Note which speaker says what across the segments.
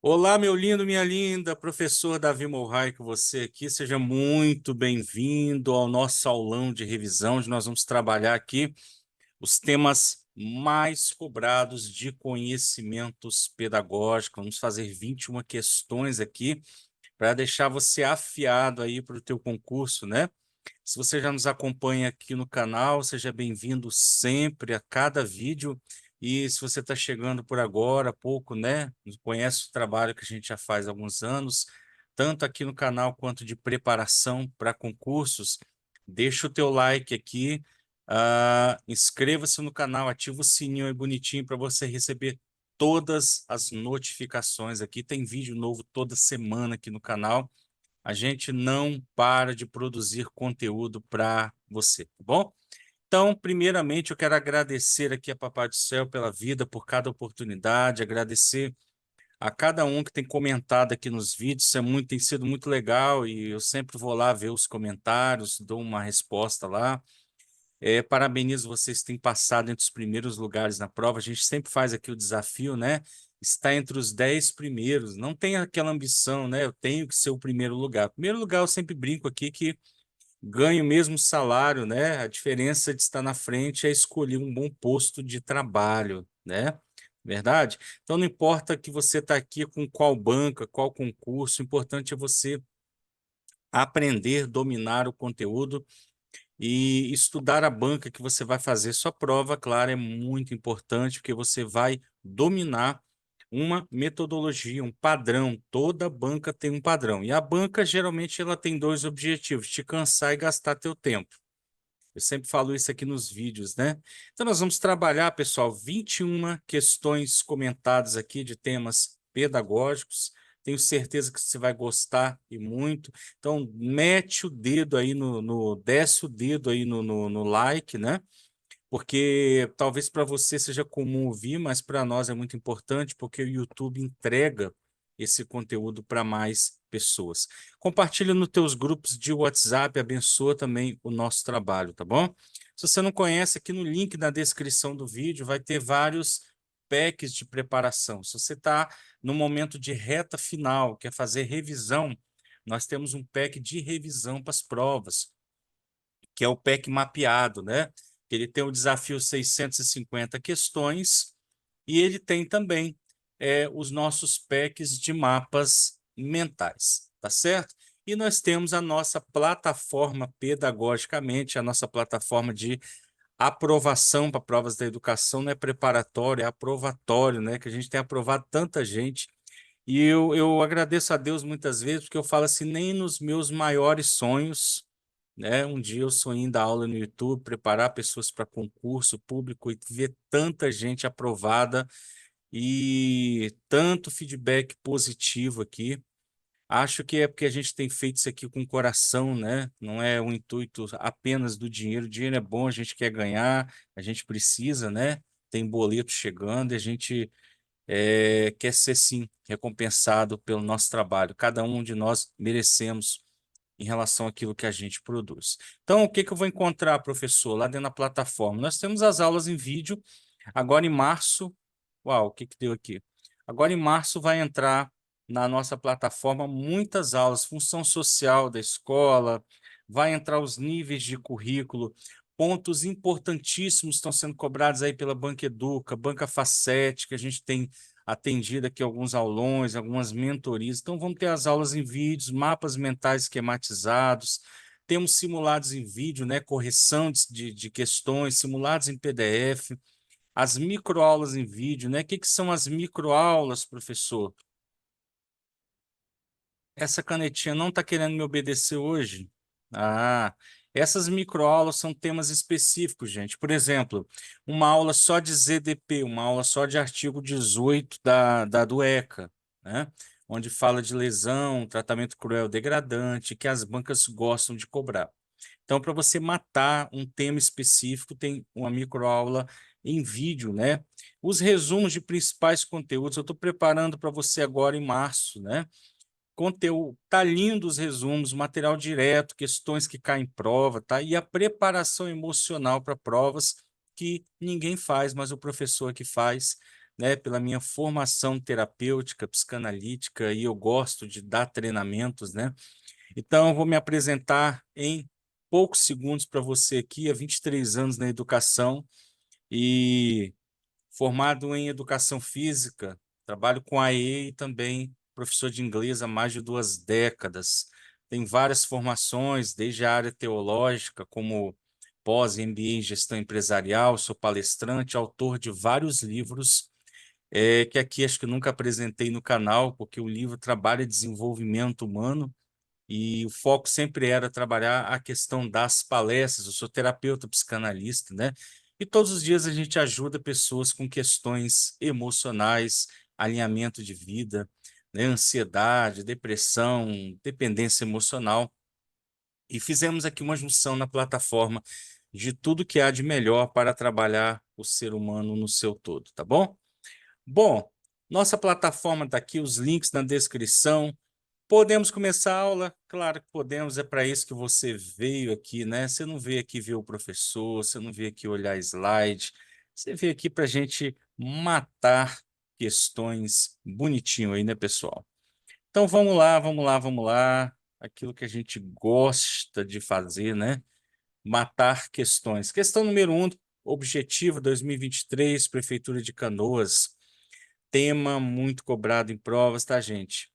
Speaker 1: Olá, meu lindo, minha linda, professor Davi Morrai, com você aqui. Seja muito bem-vindo ao nosso aulão de revisão, onde nós vamos trabalhar aqui os temas mais cobrados de conhecimentos pedagógicos. Vamos fazer 21 questões aqui para deixar você afiado aí para o teu concurso, né? Se você já nos acompanha aqui no canal, seja bem-vindo sempre a cada vídeo. E se você está chegando por agora, há pouco, né? Conhece o trabalho que a gente já faz há alguns anos, tanto aqui no canal quanto de preparação para concursos, deixa o teu like aqui, inscreva-se no canal, ativa o sininho aí bonitinho para você receber todas as notificações aqui. Tem vídeo novo toda semana aqui no canal. A gente não para de produzir conteúdo para você, tá bom? Então, primeiramente, eu quero agradecer aqui a Papai do Céu pela vida, por cada oportunidade, agradecer a cada um que tem comentado aqui nos vídeos, isso tem sido muito legal e eu sempre vou lá ver os comentários, dou uma resposta lá. Parabenizo vocês que têm passado entre os primeiros lugares na prova. A gente sempre faz aqui o desafio, né? Está entre os 10 primeiros. Não tem aquela ambição, né? Eu tenho que ser o primeiro lugar. Primeiro lugar, eu sempre brinco aqui que ganho o mesmo salário, né? A diferença de estar na frente é escolher um bom posto de trabalho, né? Verdade? Então não importa que você está aqui com qual banca, qual concurso, o importante é você aprender, dominar o conteúdo e estudar a banca que você vai fazer sua prova, claro, é muito importante, porque você vai dominar uma metodologia, um padrão. Toda banca tem um padrão. E a banca, geralmente, ela tem dois objetivos: te cansar e gastar teu tempo. Eu sempre falo isso aqui nos vídeos, né? Então, nós vamos trabalhar, pessoal, 21 questões comentadas aqui de temas pedagógicos. Tenho certeza que você vai gostar e muito. Então, mete o dedo aí desce o dedo aí no like, né? Porque talvez para você seja comum ouvir, mas para nós é muito importante, porque o YouTube entrega esse conteúdo para mais pessoas. Compartilha nos teus grupos de WhatsApp, abençoa também o nosso trabalho, tá bom? Se você não conhece, aqui no link na descrição do vídeo vai ter vários packs de preparação. Se você está no momento de reta final, quer fazer revisão, nós temos um pack de revisão para as provas, que é o PEC mapeado, né? Ele tem o desafio 650 questões e ele tem também os nossos PECs de mapas mentais, tá certo? E nós temos a nossa plataforma pedagogicamente, a nossa plataforma de aprovação para provas da educação, não é preparatório, é aprovatório, né? Que a gente tem aprovado tanta gente. E eu agradeço a Deus muitas vezes, porque eu falo assim, nem nos meus maiores sonhos, né? Um dia eu sonhei em dar aula no YouTube, preparar pessoas para concurso público e ver tanta gente aprovada e tanto feedback positivo aqui. Acho que é porque a gente tem feito isso aqui com coração, né? Não é o intuito apenas do dinheiro. O dinheiro é bom, a gente quer ganhar, a gente precisa, né? Tem boleto chegando e a gente quer ser, sim, recompensado pelo nosso trabalho. Cada um de nós merecemos em relação àquilo que a gente produz. Então, o que que eu vou encontrar, professor, lá dentro da plataforma? Nós temos as aulas em vídeo. Agora, em março... Uau, o que que deu aqui? Agora, em março, vai entrar na nossa plataforma muitas aulas, função social da escola, vai entrar os níveis de currículo, pontos importantíssimos estão sendo cobrados aí pela Banca Educa, Banca Facete, que a gente tem atendido aqui alguns aulões, algumas mentorias. Então, vamos ter as aulas em vídeos, mapas mentais esquematizados, temos simulados em vídeo, né, correção de questões, simulados em PDF, as microaulas em vídeo, né? O que que são as microaulas, professor? Essa canetinha não está querendo me obedecer hoje? Ah, essas microaulas são temas específicos, gente. Por exemplo, uma aula só de ZDP, uma aula só de artigo 18 do ECA, né? Onde fala de lesão, tratamento cruel degradante, que as bancas gostam de cobrar. Então, para você matar um tema específico, tem uma microaula em vídeo, né? Os resumos de principais conteúdos, eu estou preparando para você agora em março, né? Conteúdo, tá lindo os resumos, material direto, questões que caem em prova, tá? E a preparação emocional para provas que ninguém faz, mas o professor que faz, né? Pela minha formação terapêutica, psicanalítica, e eu gosto de dar treinamentos, né? Então, eu vou me apresentar em poucos segundos para você aqui, há 23 anos na educação e formado em educação física, trabalho com AE e também professor de inglês há mais de 2 décadas. Tem várias formações, desde a área teológica, como pós MBA em gestão empresarial, sou palestrante, autor de vários livros, que aqui acho que nunca apresentei no canal, porque o livro trabalha desenvolvimento humano, e o foco sempre era trabalhar a questão das palestras. Eu sou terapeuta psicanalista, né? E todos os dias a gente ajuda pessoas com questões emocionais, alinhamento de vida, né? Ansiedade, depressão, dependência emocional. E fizemos aqui uma junção na plataforma de tudo que há de melhor para trabalhar o ser humano no seu todo, tá bom? Bom, nossa plataforma está aqui, os links na descrição. Podemos começar a aula? Claro que podemos, é para isso que você veio aqui, né? Você não veio aqui ver o professor, você não veio aqui olhar slide, você veio aqui para a gente matar questões bonitinho aí, né, pessoal? Então vamos lá, vamos lá, vamos lá. Aquilo que a gente gosta de fazer, né? Matar questões. Questão número 1, objetivo 2023, Prefeitura de Canoas. Tema muito cobrado em provas, tá, gente?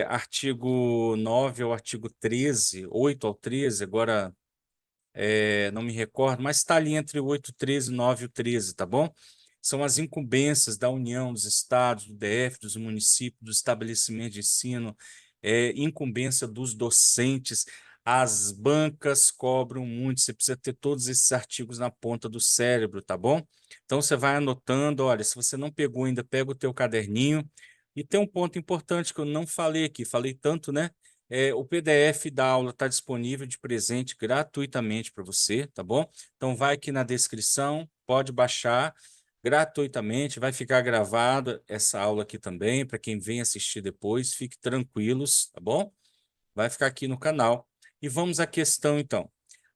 Speaker 1: Artigo 9 ao artigo 13, 8 ao 13, agora não me recordo, mas está ali entre o 8, 13, 9 e o 13, tá bom? São as incumbências da União, dos estados, do DF, dos municípios, do estabelecimento de ensino, incumbência dos docentes. As bancas cobram muito, você precisa ter todos esses artigos na ponta do cérebro, tá bom? Então você vai anotando, olha, se você não pegou ainda, pega o teu caderninho. E tem um ponto importante que eu não falei aqui, falei tanto, né? O PDF da aula está disponível de presente gratuitamente para você, tá bom? Então vai aqui na descrição, pode baixar gratuitamente, vai ficar gravado essa aula aqui também, para quem vem assistir depois, fique tranquilos, tá bom? Vai ficar aqui no canal. E vamos à questão, então.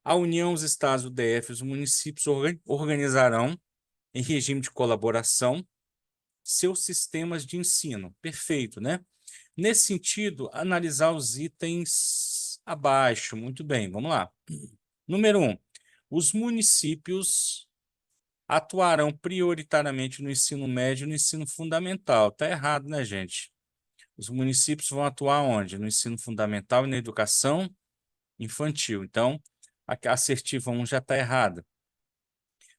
Speaker 1: A União, os estados, o DF e os municípios organizarão, em regime de colaboração, seus sistemas de ensino. Perfeito, né? Nesse sentido, analisar os itens abaixo. Muito bem, vamos lá. Número 1. Os municípios atuarão prioritariamente no ensino médio e no ensino fundamental. Está errado, né, gente? Os municípios vão atuar onde? No ensino fundamental e na educação infantil. Então, a assertiva 1 já está errada.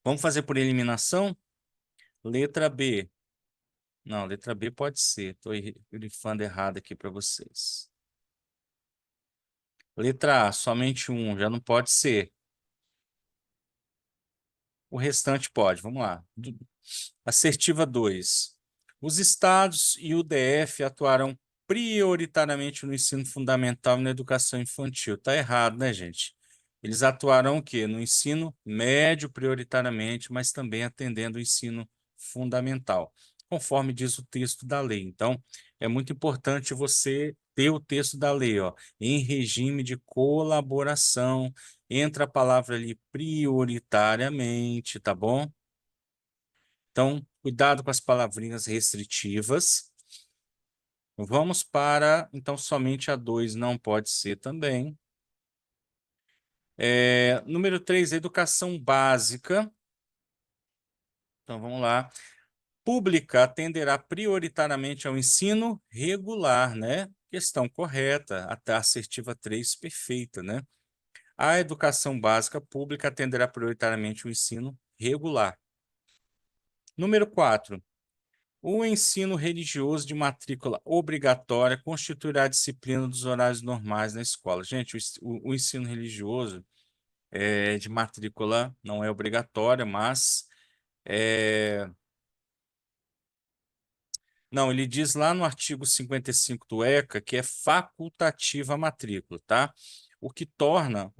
Speaker 1: Vamos fazer por eliminação? Letra B. Não, letra B pode ser. Estou grifando errado aqui para vocês. Letra A, somente um, já não pode ser. O restante pode. Vamos lá. Assertiva 2. Os estados e o DF atuarão prioritariamente no ensino fundamental e na educação infantil. Está errado, né, gente? Eles atuarão o quê? No ensino médio, prioritariamente, mas também atendendo o ensino fundamental, conforme diz o texto da lei. Então, é muito importante você ter o texto da lei, ó, em regime de colaboração. Entra a palavra ali prioritariamente, tá bom? Então, cuidado com as palavrinhas restritivas. Vamos para, então, somente a 2 não pode ser também. Número 3, educação básica. Então, vamos lá. Pública atenderá prioritariamente ao ensino regular, né? Questão correta, até a assertiva 3, perfeita, né? A educação básica pública atenderá prioritariamente o ensino regular. Número 4. O ensino religioso de matrícula obrigatória constituirá a disciplina dos horários normais na escola. Gente, o ensino religioso de matrícula não é obrigatória, mas é, não, ele diz lá no artigo 55 do ECA que é facultativa a matrícula, tá? O que torna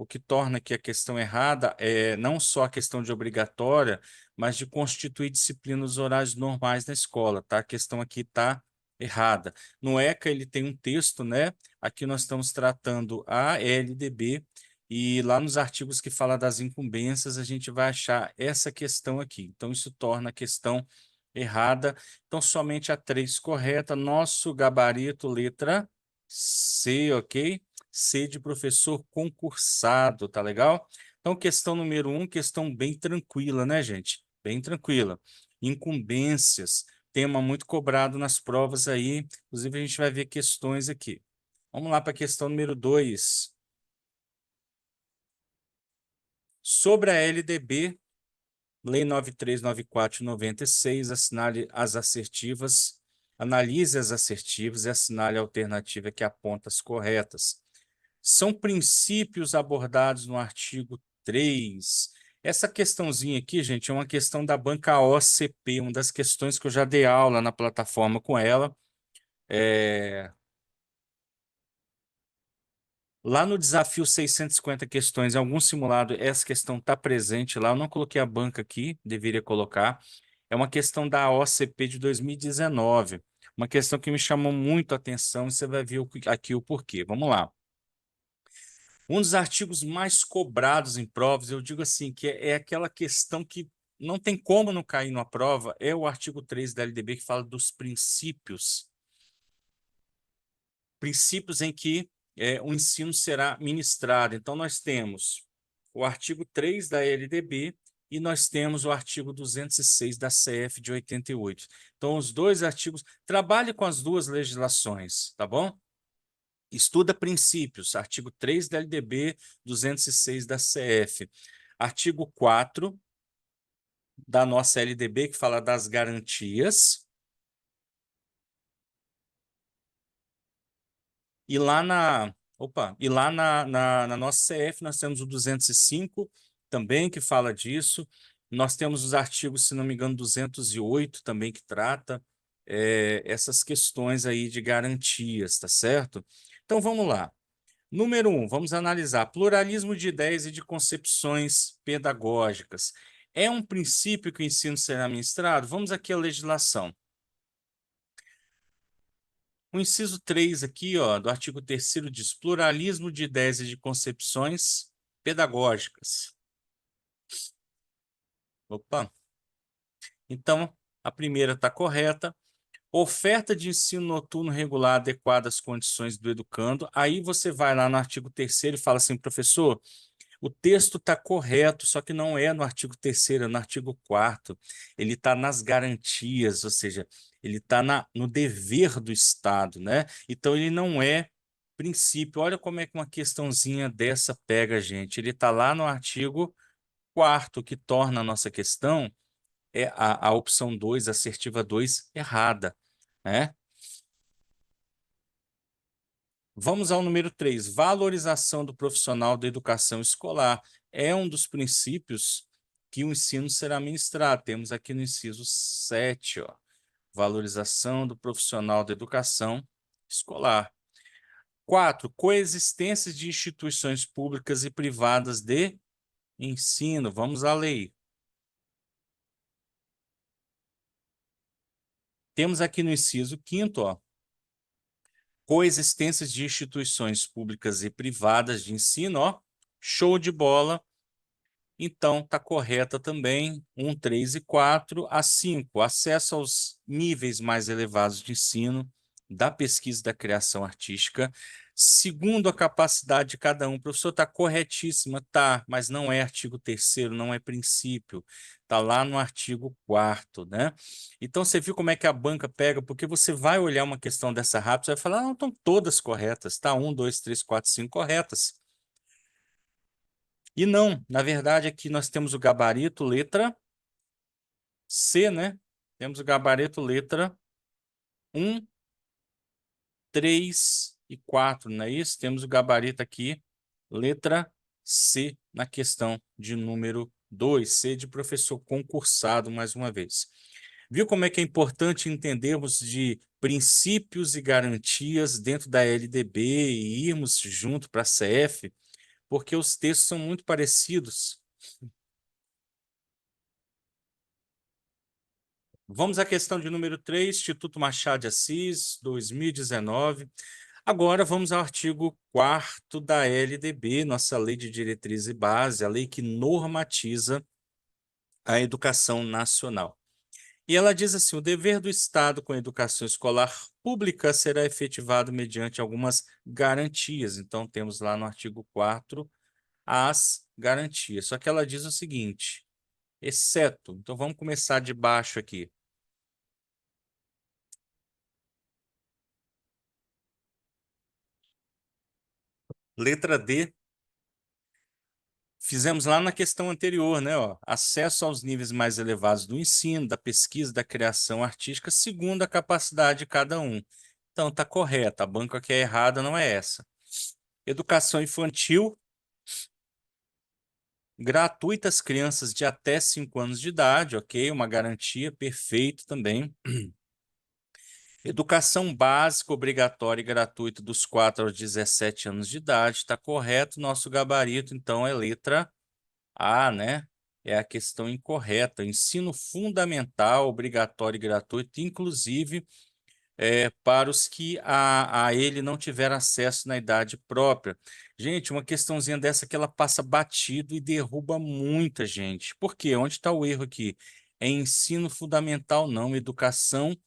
Speaker 1: que a questão errada é não só a questão de obrigatória, mas de constituir disciplina nos horários normais na escola, tá? A questão aqui está errada. No ECA ele tem um texto, né? Aqui nós estamos tratando a LDB e lá nos artigos que fala das incumbências a gente vai achar essa questão aqui. Então isso torna a questão errada. Então, somente a 3 correta. Nosso gabarito, letra C, ok? C de professor concursado, tá legal? Então, questão número 1, questão bem tranquila, né, gente? Bem tranquila. Incumbências, tema muito cobrado nas provas aí. Inclusive, a gente vai ver questões aqui. Vamos lá para a questão número 2. Sobre a LDB, Lei 9394 de 96, assinale as assertivas, analise as assertivas e assinale a alternativa que aponta as corretas. São princípios abordados no artigo 3. Essa questãozinha aqui, gente, é uma questão da banca OCP, uma das questões que eu já dei aula na plataforma com ela. Lá no desafio 650 questões, em algum simulado, essa questão está presente lá. Eu não coloquei a banca aqui, deveria colocar. É uma questão da OCP de 2019. Uma questão que me chamou muito a atenção e você vai ver aqui o porquê. Vamos lá. Um dos artigos mais cobrados em provas, eu digo assim, que é aquela questão que não tem como não cair numa prova, é o artigo 3 da LDB que fala dos princípios. Princípios em que o ensino será ministrado. Então, nós temos o artigo 3 da LDB e nós temos o artigo 206 da CF de 88. Então, os dois artigos, trabalhe com as duas legislações, tá bom? Estuda princípios, artigo 3 da LDB, 206 da CF. Artigo 4 da nossa LDB, que fala das garantias. E lá na nossa CF nós temos o 205 também que fala disso. Nós temos os artigos, se não me engano, 208 também que trata essas questões aí de garantias, tá certo? Então vamos lá. Número 1, vamos analisar pluralismo de ideias e de concepções pedagógicas. É um princípio que o ensino será ministrado? Vamos aqui à legislação. O inciso 3 aqui, ó, do artigo 3º diz pluralismo de ideias e de concepções pedagógicas. Opa. Então, a primeira está correta. Oferta de ensino noturno regular adequada às condições do educando. Aí você vai lá no artigo 3º e fala assim, professor, o texto está correto, só que não é no artigo 3º, é no artigo 4º. Ele está nas garantias, ou seja, ele está no dever do Estado, né? Então, ele não é princípio. Olha como é que uma questãozinha dessa pega a gente. Ele está lá no artigo 4º, que torna a nossa questão, a opção 2, assertiva 2, errada, né? Vamos ao número 3, valorização do profissional da educação escolar. É um dos princípios que o ensino será ministrado. Temos aqui no inciso 7, ó, valorização do profissional da educação escolar. 4, coexistência de instituições públicas e privadas de ensino. Vamos à lei. Temos aqui no inciso 5º, ó, coexistência de instituições públicas e privadas de ensino, ó, show de bola. Então, está correta também 1, 3 e 4. A 5, acesso aos níveis mais elevados de ensino, da pesquisa e da criação artística, segundo a capacidade de cada um. O professor está corretíssima, tá, mas não é artigo 3º, não é princípio. Está lá no artigo 4º, né? Então, você viu como é que a banca pega, porque você vai olhar uma questão dessa rápida, você vai falar, não, estão todas corretas, tá? 1, 2, 3, 4, 5 corretas. E não, na verdade, aqui nós temos o gabarito, letra C, né? Temos o gabarito letra 1, 3 e 4, não é isso? Temos o gabarito aqui, letra C, na questão de número 2, C de professor concursado, mais uma vez. Viu como é que é importante entendermos de princípios e garantias dentro da LDB e irmos junto para a CF? Porque os textos são muito parecidos. Vamos à questão de número 3, Instituto Machado de Assis, 2019. Agora vamos ao artigo 4º da LDB, nossa Lei de Diretriz e Base, a lei que normatiza a educação nacional. E ela diz assim: o dever do Estado com a educação escolar pública será efetivado mediante algumas garantias. Então, temos lá no artigo 4º as garantias. Só que ela diz o seguinte: exceto. Então, vamos começar de baixo aqui. Letra D. Fizemos lá na questão anterior, né? Ó, acesso aos níveis mais elevados do ensino, da pesquisa, da criação artística, segundo a capacidade de cada um. Então, está correto. A banca que é errada não é essa. Educação infantil gratuita às crianças de até 5 anos de idade, ok? Uma garantia, perfeito também. Educação básica, obrigatória e gratuita dos 4 aos 17 anos de idade, está correto. Nosso gabarito, então, é letra A, né? É a questão incorreta. Ensino fundamental, obrigatório e gratuito, inclusive para os que a ele não tiveram acesso na idade própria. Gente, uma questãozinha dessa que ela passa batido e derruba muita gente. Por quê? Onde está o erro aqui? É ensino fundamental, não. Educação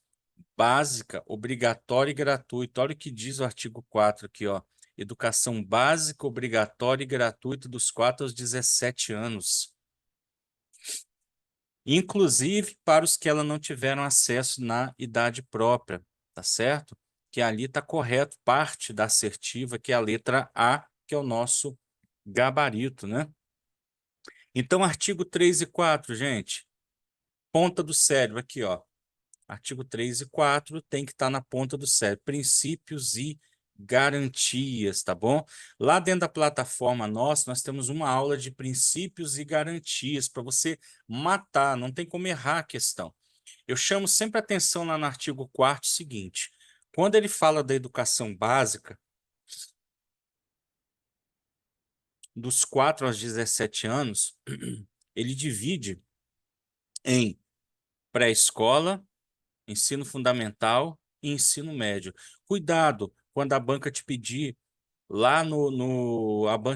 Speaker 1: básica, obrigatória e gratuita. Olha o que diz o artigo 4 aqui, ó. Educação básica, obrigatória e gratuita dos 4 aos 17 anos. Inclusive para os que ela não tiveram acesso na idade própria, tá certo? Que ali está correto, parte da assertiva, que é a letra A, que é o nosso gabarito, né? Então, artigo 3 e 4, gente, ponta do cérebro aqui, ó. Artigo 3 e 4 tem que estar na ponta do cérebro. Princípios e garantias, tá bom? Lá dentro da plataforma nossa, nós temos uma aula de princípios e garantias para você matar, não tem como errar a questão. Eu chamo sempre a atenção lá no artigo 4º seguinte: quando ele fala da educação básica, dos 4 aos 17 anos, ele divide em pré-escola, ensino fundamental e ensino médio. Cuidado quando a banca te pedir lá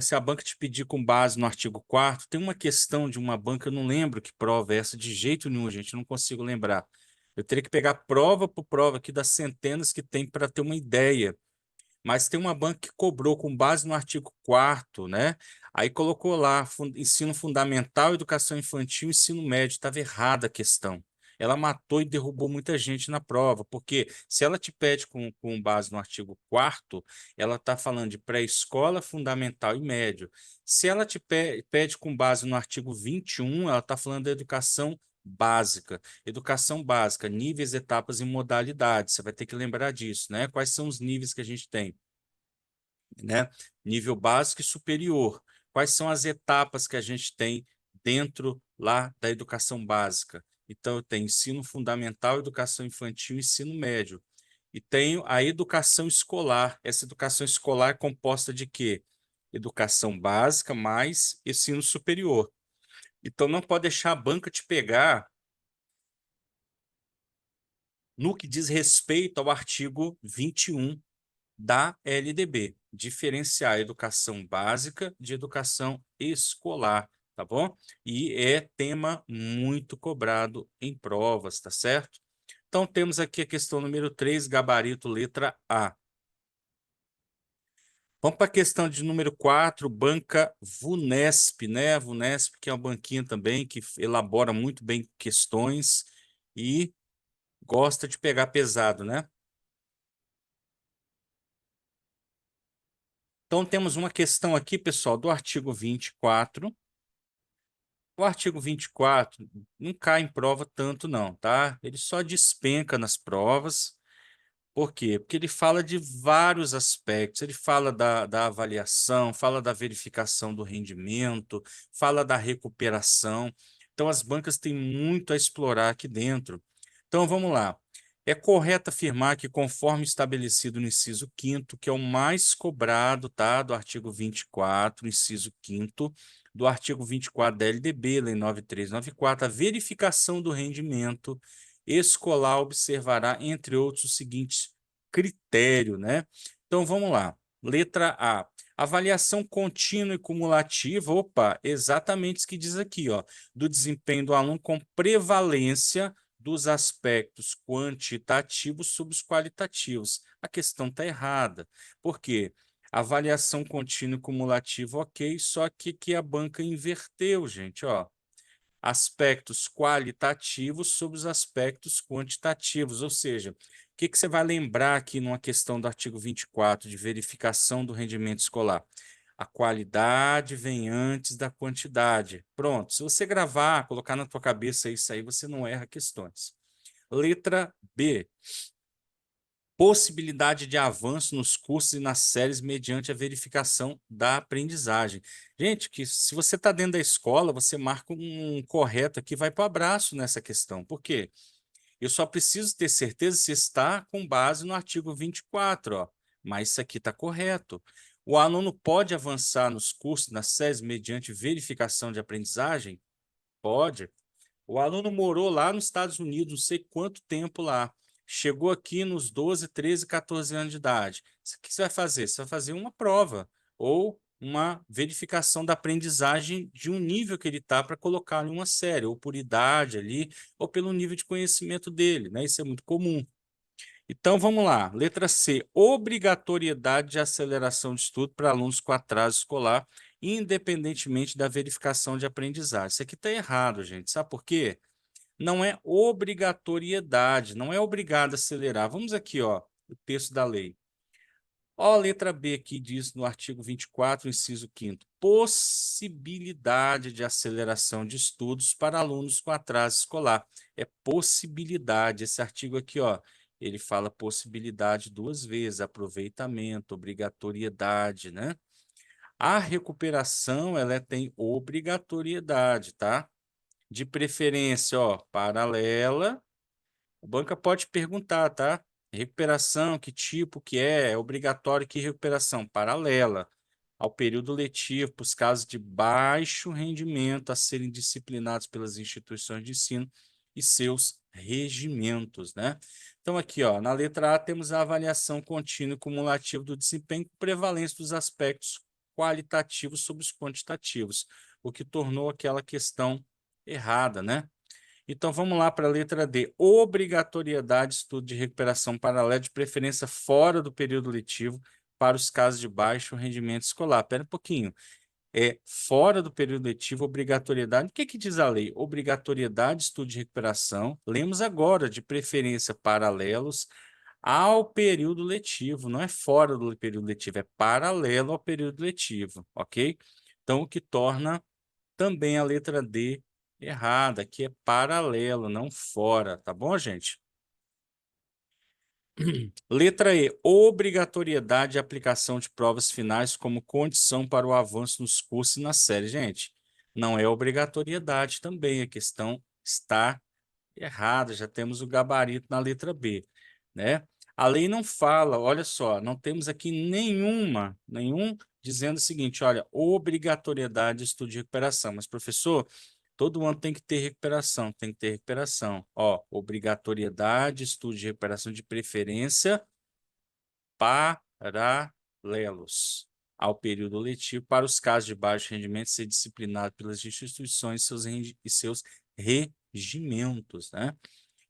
Speaker 1: se a banca te pedir com base no artigo 4º, tem uma questão de uma banca, eu não lembro que prova é essa de jeito nenhum, gente, não consigo lembrar. Eu teria que pegar prova por prova aqui das centenas que tem para ter uma ideia. Mas tem uma banca que cobrou com base no artigo 4º, né? Aí colocou lá ensino fundamental, educação infantil, ensino médio. Estava errada a questão. Ela matou e derrubou muita gente na prova, porque se ela te pede com base no artigo 4º, ela está falando de pré-escola, fundamental e médio. Se ela te pede com base no artigo 21, ela está falando da educação básica. Educação básica, níveis, etapas e modalidades. Você vai ter que lembrar disso, né? Quais são os níveis que a gente tem, né? Nível básico e superior. Quais são as etapas que a gente tem dentro lá da educação básica? Então, eu tenho ensino fundamental, educação infantil e ensino médio. E tenho a educação escolar. Essa educação escolar é composta de quê? Educação básica mais ensino superior. Então, não pode deixar a banca te pegar no que diz respeito ao artigo 21 da LDB, diferenciar a educação básica de educação escolar, tá bom? E é tema muito cobrado em provas, tá certo? Então, temos aqui a questão número 3, gabarito letra A. Vamos para a questão de número 4, banca VUNESP, né? A VUNESP, que é uma banquinha também que elabora muito bem questões e gosta de pegar pesado, né? Então, temos uma questão aqui, pessoal, do artigo 24, O artigo 24 não cai em prova tanto não, tá? Ele só despenca nas provas. Por quê? Porque ele fala de vários aspectos. Ele fala da avaliação, fala da verificação do rendimento, fala da recuperação. Então, as bancas têm muito a explorar aqui dentro. Então, vamos lá. É correto afirmar que, conforme estabelecido no inciso 5º, que é o mais cobrado, tá, do artigo 24, inciso 5º, do artigo 24 da LDB, Lei 9394, a verificação do rendimento escolar observará, entre outros, os seguintes critérios, né? Então, vamos lá. Letra A. Avaliação contínua e cumulativa, opa, exatamente isso que diz aqui, ó, do desempenho do aluno com prevalência dos aspectos quantitativos sobre os qualitativos. A questão está errada. Por quê? Avaliação contínua e cumulativa, ok, só que a banca inverteu, gente, ó. Aspectos qualitativos sobre os aspectos quantitativos, ou seja, o que você vai lembrar aqui numa questão do artigo 24 de verificação do rendimento escolar? A qualidade vem antes da quantidade. Pronto, se você gravar, colocar na tua cabeça isso aí, você não erra questões. Letra B. Possibilidade de avanço nos cursos e nas séries mediante a verificação da aprendizagem. Gente, que se você está dentro da escola, você marca um correto aqui, vai para o abraço nessa questão. Por quê? Eu só preciso ter certeza se está com base no artigo 24, ó, mas isso aqui está correto. O aluno pode avançar nos cursos, nas séries, mediante verificação de aprendizagem? Pode. O aluno morou lá nos Estados Unidos, não sei quanto tempo lá. Chegou aqui nos 12, 13, 14 anos de idade. O que você vai fazer? Você vai fazer uma prova ou uma verificação da aprendizagem de um nível que ele está para colocar em uma série, ou por idade ali, ou pelo nível de conhecimento dele, né? Isso é muito comum. Então, vamos lá. Letra C. Obrigatoriedade de aceleração de estudo para alunos com atraso escolar, independentemente da verificação de aprendizagem. Isso aqui está errado, gente. Sabe por quê? Não é obrigatoriedade, não é obrigado a acelerar. Vamos aqui, ó, o texto da lei. Ó, a letra B aqui diz no artigo 24, inciso 5º, possibilidade de aceleração de estudos para alunos com atraso escolar. É possibilidade. Esse artigo aqui, ó, ele fala possibilidade duas vezes, aproveitamento, obrigatoriedade, né? A recuperação, ela tem obrigatoriedade, tá? De preferência, ó, paralela. A banca pode perguntar, tá? Recuperação, que tipo que é obrigatório, que recuperação? Paralela ao período letivo, para os casos de baixo rendimento a serem disciplinados pelas instituições de ensino e seus regimentos, né? Então, aqui, ó, na letra A, temos a avaliação contínua e cumulativa do desempenho com prevalência dos aspectos qualitativos sobre os quantitativos, o que tornou aquela questão errada, né? Então, vamos lá para a letra D. Obrigatoriedade de estudo de recuperação paralela, de preferência fora do período letivo, para os casos de baixo rendimento escolar. Espera um pouquinho. É fora do período letivo, obrigatoriedade. O que que diz a lei? Obrigatoriedade de estudo de recuperação. Lemos agora, de preferência paralelos ao período letivo. Não é fora do período letivo, é paralelo ao período letivo, ok? Então, o que torna também a letra D errada, que é paralelo, não fora, tá bom, gente? Letra E, obrigatoriedade de aplicação de provas finais como condição para o avanço nos cursos e na série. Gente, não é obrigatoriedade também, a questão está errada, já temos o gabarito na letra B, né? A lei não fala, olha só, não temos aqui nenhum dizendo o seguinte, olha, obrigatoriedade de estudo de recuperação, mas professor, todo ano tem que ter recuperação, tem que ter recuperação. Ó, obrigatoriedade, estudo de recuperação de preferência paralelos ao período letivo para os casos de baixo rendimento ser disciplinado pelas instituições e seus regimentos, né?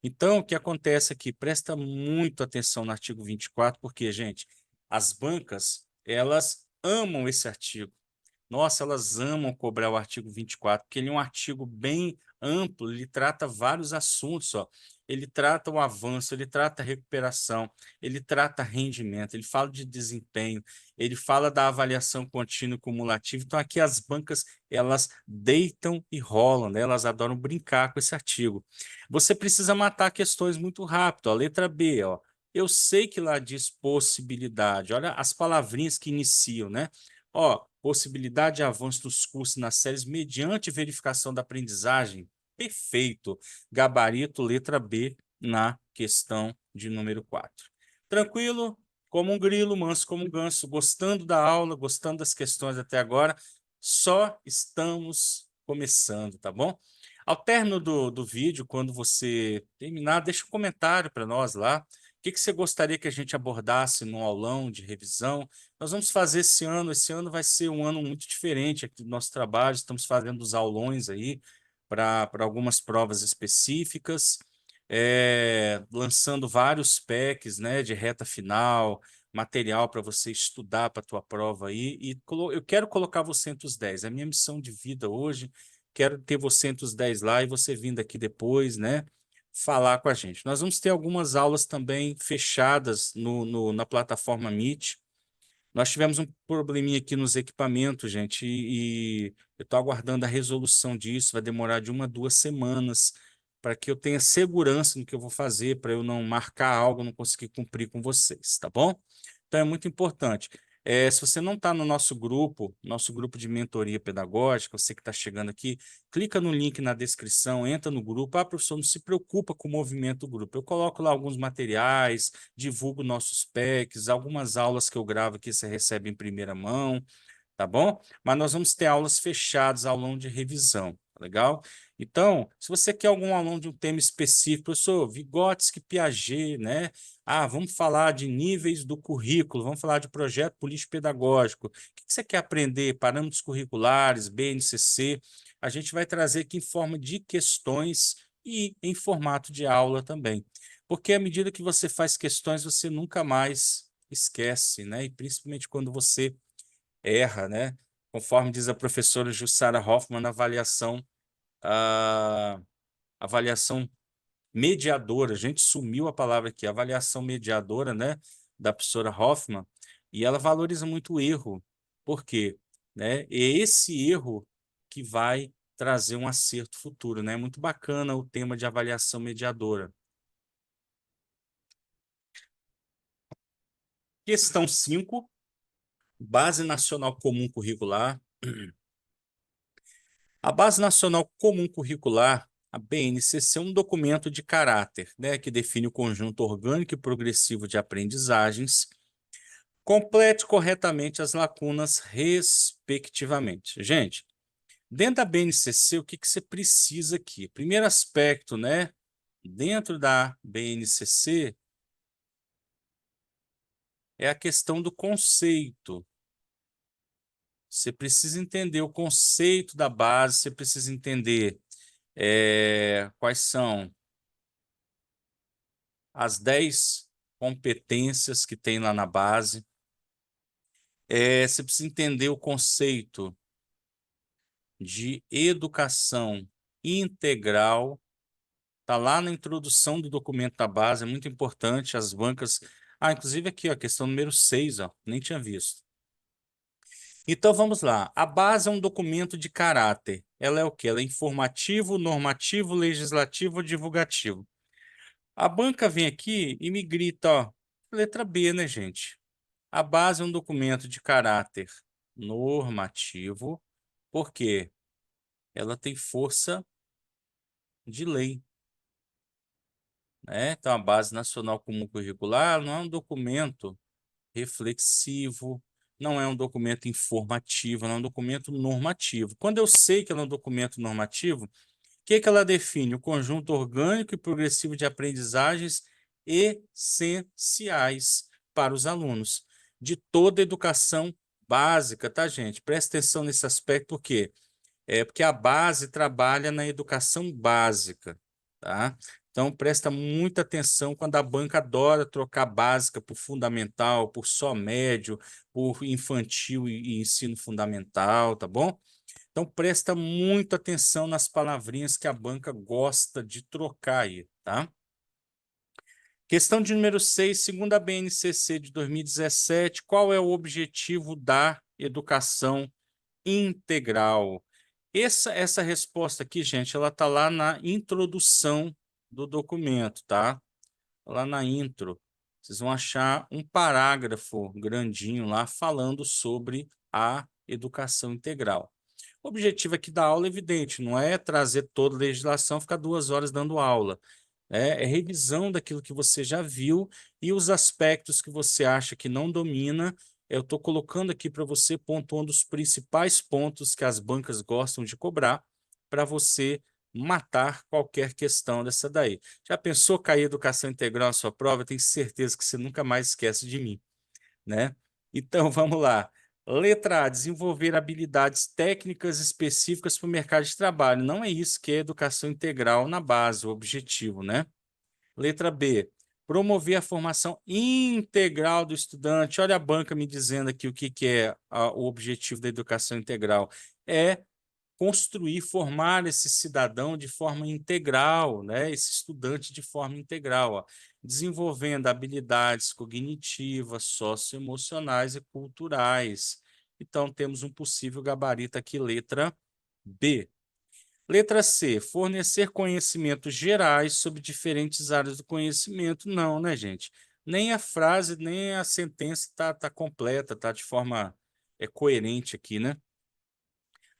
Speaker 1: Então, o que acontece aqui? Presta muito atenção no artigo 24, porque, gente, as bancas, elas amam esse artigo. Nossa, elas amam cobrar o artigo 24, porque ele é um artigo bem amplo, ele trata vários assuntos, ó. ele trata o avanço, ele trata a recuperação, ele trata rendimento, ele fala de desempenho, ele fala da avaliação contínua e cumulativa. Então, aqui as bancas, elas deitam e rolam, né? Elas adoram brincar com esse artigo. Você precisa matar questões muito rápido. A letra B, ó. Eu sei que lá diz possibilidade. Olha as palavrinhas que iniciam, né? Ó, possibilidade de avanço dos cursos nas séries mediante verificação da aprendizagem. Perfeito. Gabarito, letra B, na questão de número 4. Tranquilo? Como um grilo, manso como um ganso. Gostando da aula, gostando das questões até agora? Só estamos começando, tá bom? Ao término do vídeo, quando você terminar, deixa um comentário para nós lá. O que você gostaria que a gente abordasse no aulão de revisão? Nós vamos fazer esse ano vai ser um ano muito diferente aqui do nosso trabalho, estamos fazendo os aulões aí para algumas provas específicas, lançando vários packs, né, de reta final, material para você estudar para a tua prova aí, e eu quero colocar você entre os 10, é a minha missão de vida hoje, quero ter você entre os 10 lá e você vindo aqui depois, né, falar com a gente. Nós vamos ter algumas aulas também fechadas na plataforma Meet. Nós tivemos um probleminha aqui nos equipamentos, gente, e eu estou aguardando a resolução disso. Vai demorar de 1 a 2 semanas para que eu tenha segurança no que eu vou fazer, para eu não marcar algo, não conseguir cumprir com vocês, tá bom? Então é muito importante. Se você não está no nosso grupo de mentoria pedagógica, você que está chegando aqui, clica no link na descrição, entra no grupo. Ah, professor, não se preocupa com o movimento do grupo. Eu coloco lá alguns materiais, divulgo nossos packs, algumas aulas que eu gravo aqui você recebe em primeira mão, tá bom? Mas nós vamos ter aulas fechadas ao longo de revisão, tá legal? Então, se você quer algum aluno de um tema específico, professor, Vygotsky, Piaget, né? Ah, vamos falar de níveis do currículo, vamos falar de projeto político-pedagógico. O que você quer aprender? Parâmetros curriculares, BNCC. A gente vai trazer aqui em forma de questões e em formato de aula também. Porque à medida que você faz questões, você nunca mais esquece, né? E principalmente quando você erra, né? Conforme diz a professora Jussara Hoffmann na avaliação, a avaliação mediadora, a gente sumiu a palavra aqui, avaliação mediadora, né, da professora Hoffmann, e ela valoriza muito o erro. Por quê? Né? É esse erro que vai trazer um acerto futuro, né? É muito bacana o tema de avaliação mediadora. Questão 5, Base Nacional Comum Curricular. A Base Nacional Comum Curricular, a BNCC, é um documento de caráter, né, que define o conjunto orgânico e progressivo de aprendizagens. Complete corretamente as lacunas, respectivamente. Gente, dentro da BNCC, o que você precisa aqui? Primeiro aspecto, né? Dentro da BNCC, é a questão do conceito. Você precisa entender o conceito da base, você precisa entender quais são as 10 competências que tem lá na base. Você precisa entender o conceito de educação integral. Está lá na introdução do documento da base, é muito importante. As bancas. Ah, inclusive aqui, ó, questão número 6, ó, nem tinha visto. Então vamos lá. A base é um documento de caráter. Ela é o quê? Ela é informativo, normativo, legislativo, divulgativo. A banca vem aqui e me grita, ó, letra B, né, gente? A base é um documento de caráter normativo, porque ela tem força de lei, né? Então, a Base Nacional Comum Curricular não é um documento reflexivo, não é um documento informativo, não é um documento normativo. Quando eu sei que ela é um documento normativo, o que ela define? O conjunto orgânico e progressivo de aprendizagens essenciais para os alunos de toda a educação básica, tá, gente? Presta atenção nesse aspecto, porque a base trabalha na educação básica, tá? Então, presta muita atenção quando a banca adora trocar básica por fundamental, por só médio, por infantil e ensino fundamental, tá bom? Então, presta muita atenção nas palavrinhas que a banca gosta de trocar aí, tá? Questão de número 6, segundo a BNCC de 2017, qual é o objetivo da educação integral? Essa resposta aqui, gente, ela está lá na introdução do documento, tá? Lá na intro, vocês vão achar um parágrafo grandinho lá falando sobre a educação integral. O objetivo aqui da aula é evidente, não é trazer toda a legislação, ficar 2 horas dando aula. É revisão daquilo que você já viu e os aspectos que você acha que não domina. Eu estou colocando aqui para você, pontuando os principais pontos que as bancas gostam de cobrar para você matar qualquer questão dessa daí. Já pensou cair educação integral na sua prova? Eu tenho certeza que você nunca mais esquece de mim, né? Então, vamos lá. Letra A, desenvolver habilidades técnicas específicas para o mercado de trabalho. Não é isso que é educação integral na base, o objetivo, né? Letra B, promover a formação integral do estudante. Olha a banca me dizendo aqui o que é o objetivo da educação integral. É construir, formar esse cidadão de forma integral, né? Esse estudante de forma integral, ó, desenvolvendo habilidades cognitivas, socioemocionais e culturais. Então, temos um possível gabarito aqui, letra B. Letra C, fornecer conhecimentos gerais sobre diferentes áreas do conhecimento. Não, né, gente? Nem a frase, nem a sentença tá completa, tá de forma coerente aqui, né?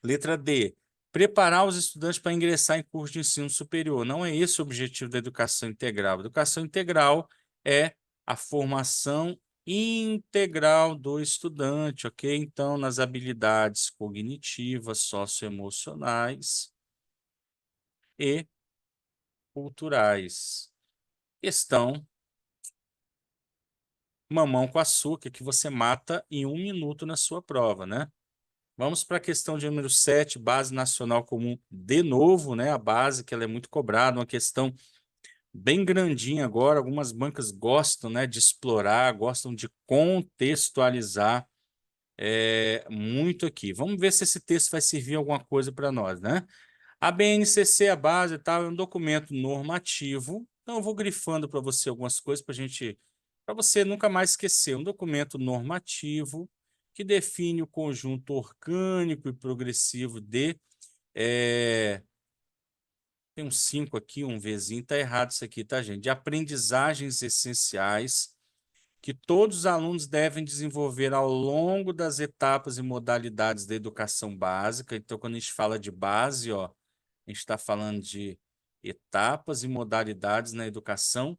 Speaker 1: Letra D, preparar os estudantes para ingressar em curso de ensino superior. Não é esse o objetivo da educação integral. A educação integral é a formação integral do estudante, ok? Então, nas habilidades cognitivas, socioemocionais e culturais. Questão mamão com açúcar, que você mata em 1 minuto na sua prova, né? Vamos para a questão de número 7, base nacional comum, de novo, né? A base, que ela é muito cobrada, uma questão bem grandinha agora. Algumas bancas gostam, né, de explorar, gostam de contextualizar muito aqui. Vamos ver se esse texto vai servir alguma coisa para nós, né? A BNCC, a base e tal, é um documento normativo. Então, eu vou grifando para você algumas coisas para você nunca mais esquecer. Um documento normativo que define o conjunto orgânico e progressivo de. Tem um 5 aqui, um Vzinho, tá errado isso aqui, tá, gente? De aprendizagens essenciais que todos os alunos devem desenvolver ao longo das etapas e modalidades da educação básica. Então, quando a gente fala de base, ó, a gente está falando de etapas e modalidades na educação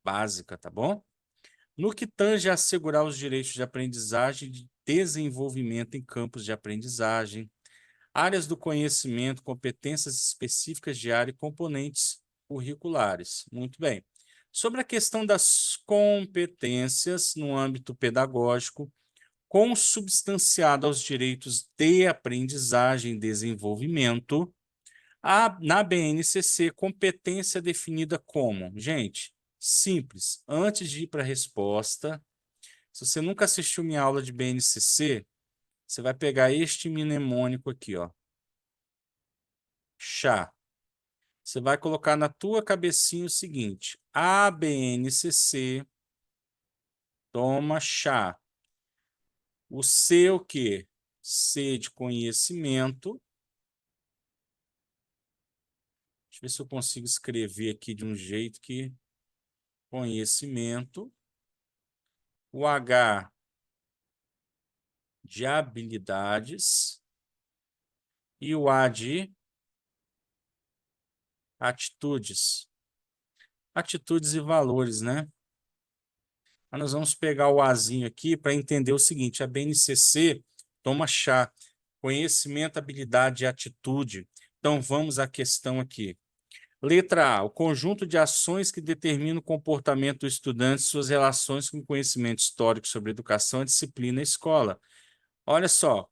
Speaker 1: básica, tá bom? No que tange a assegurar os direitos de aprendizagem e de desenvolvimento em campos de aprendizagem, áreas do conhecimento, competências específicas de área e componentes curriculares. Muito bem. Sobre a questão das competências no âmbito pedagógico, consubstanciado aos direitos de aprendizagem e desenvolvimento, na BNCC, competência definida como, gente, simples. Antes de ir para a resposta, se você nunca assistiu minha aula de BNCC, você vai pegar este mnemônico aqui, ó. Chá. Você vai colocar na tua cabecinha o seguinte: a BNCC toma chá. O C o quê? C de conhecimento. Deixa eu ver se eu consigo escrever aqui de um jeito que conhecimento. O H de habilidades e o A de atitudes. Atitudes e valores, né? Mas nós vamos pegar o Azinho aqui para entender o seguinte: a BNCC toma chá, conhecimento, habilidade e atitude. Então vamos à questão aqui. Letra A, o conjunto de ações que determina o comportamento do estudante e suas relações com o conhecimento histórico sobre educação, disciplina e escola. Olha só,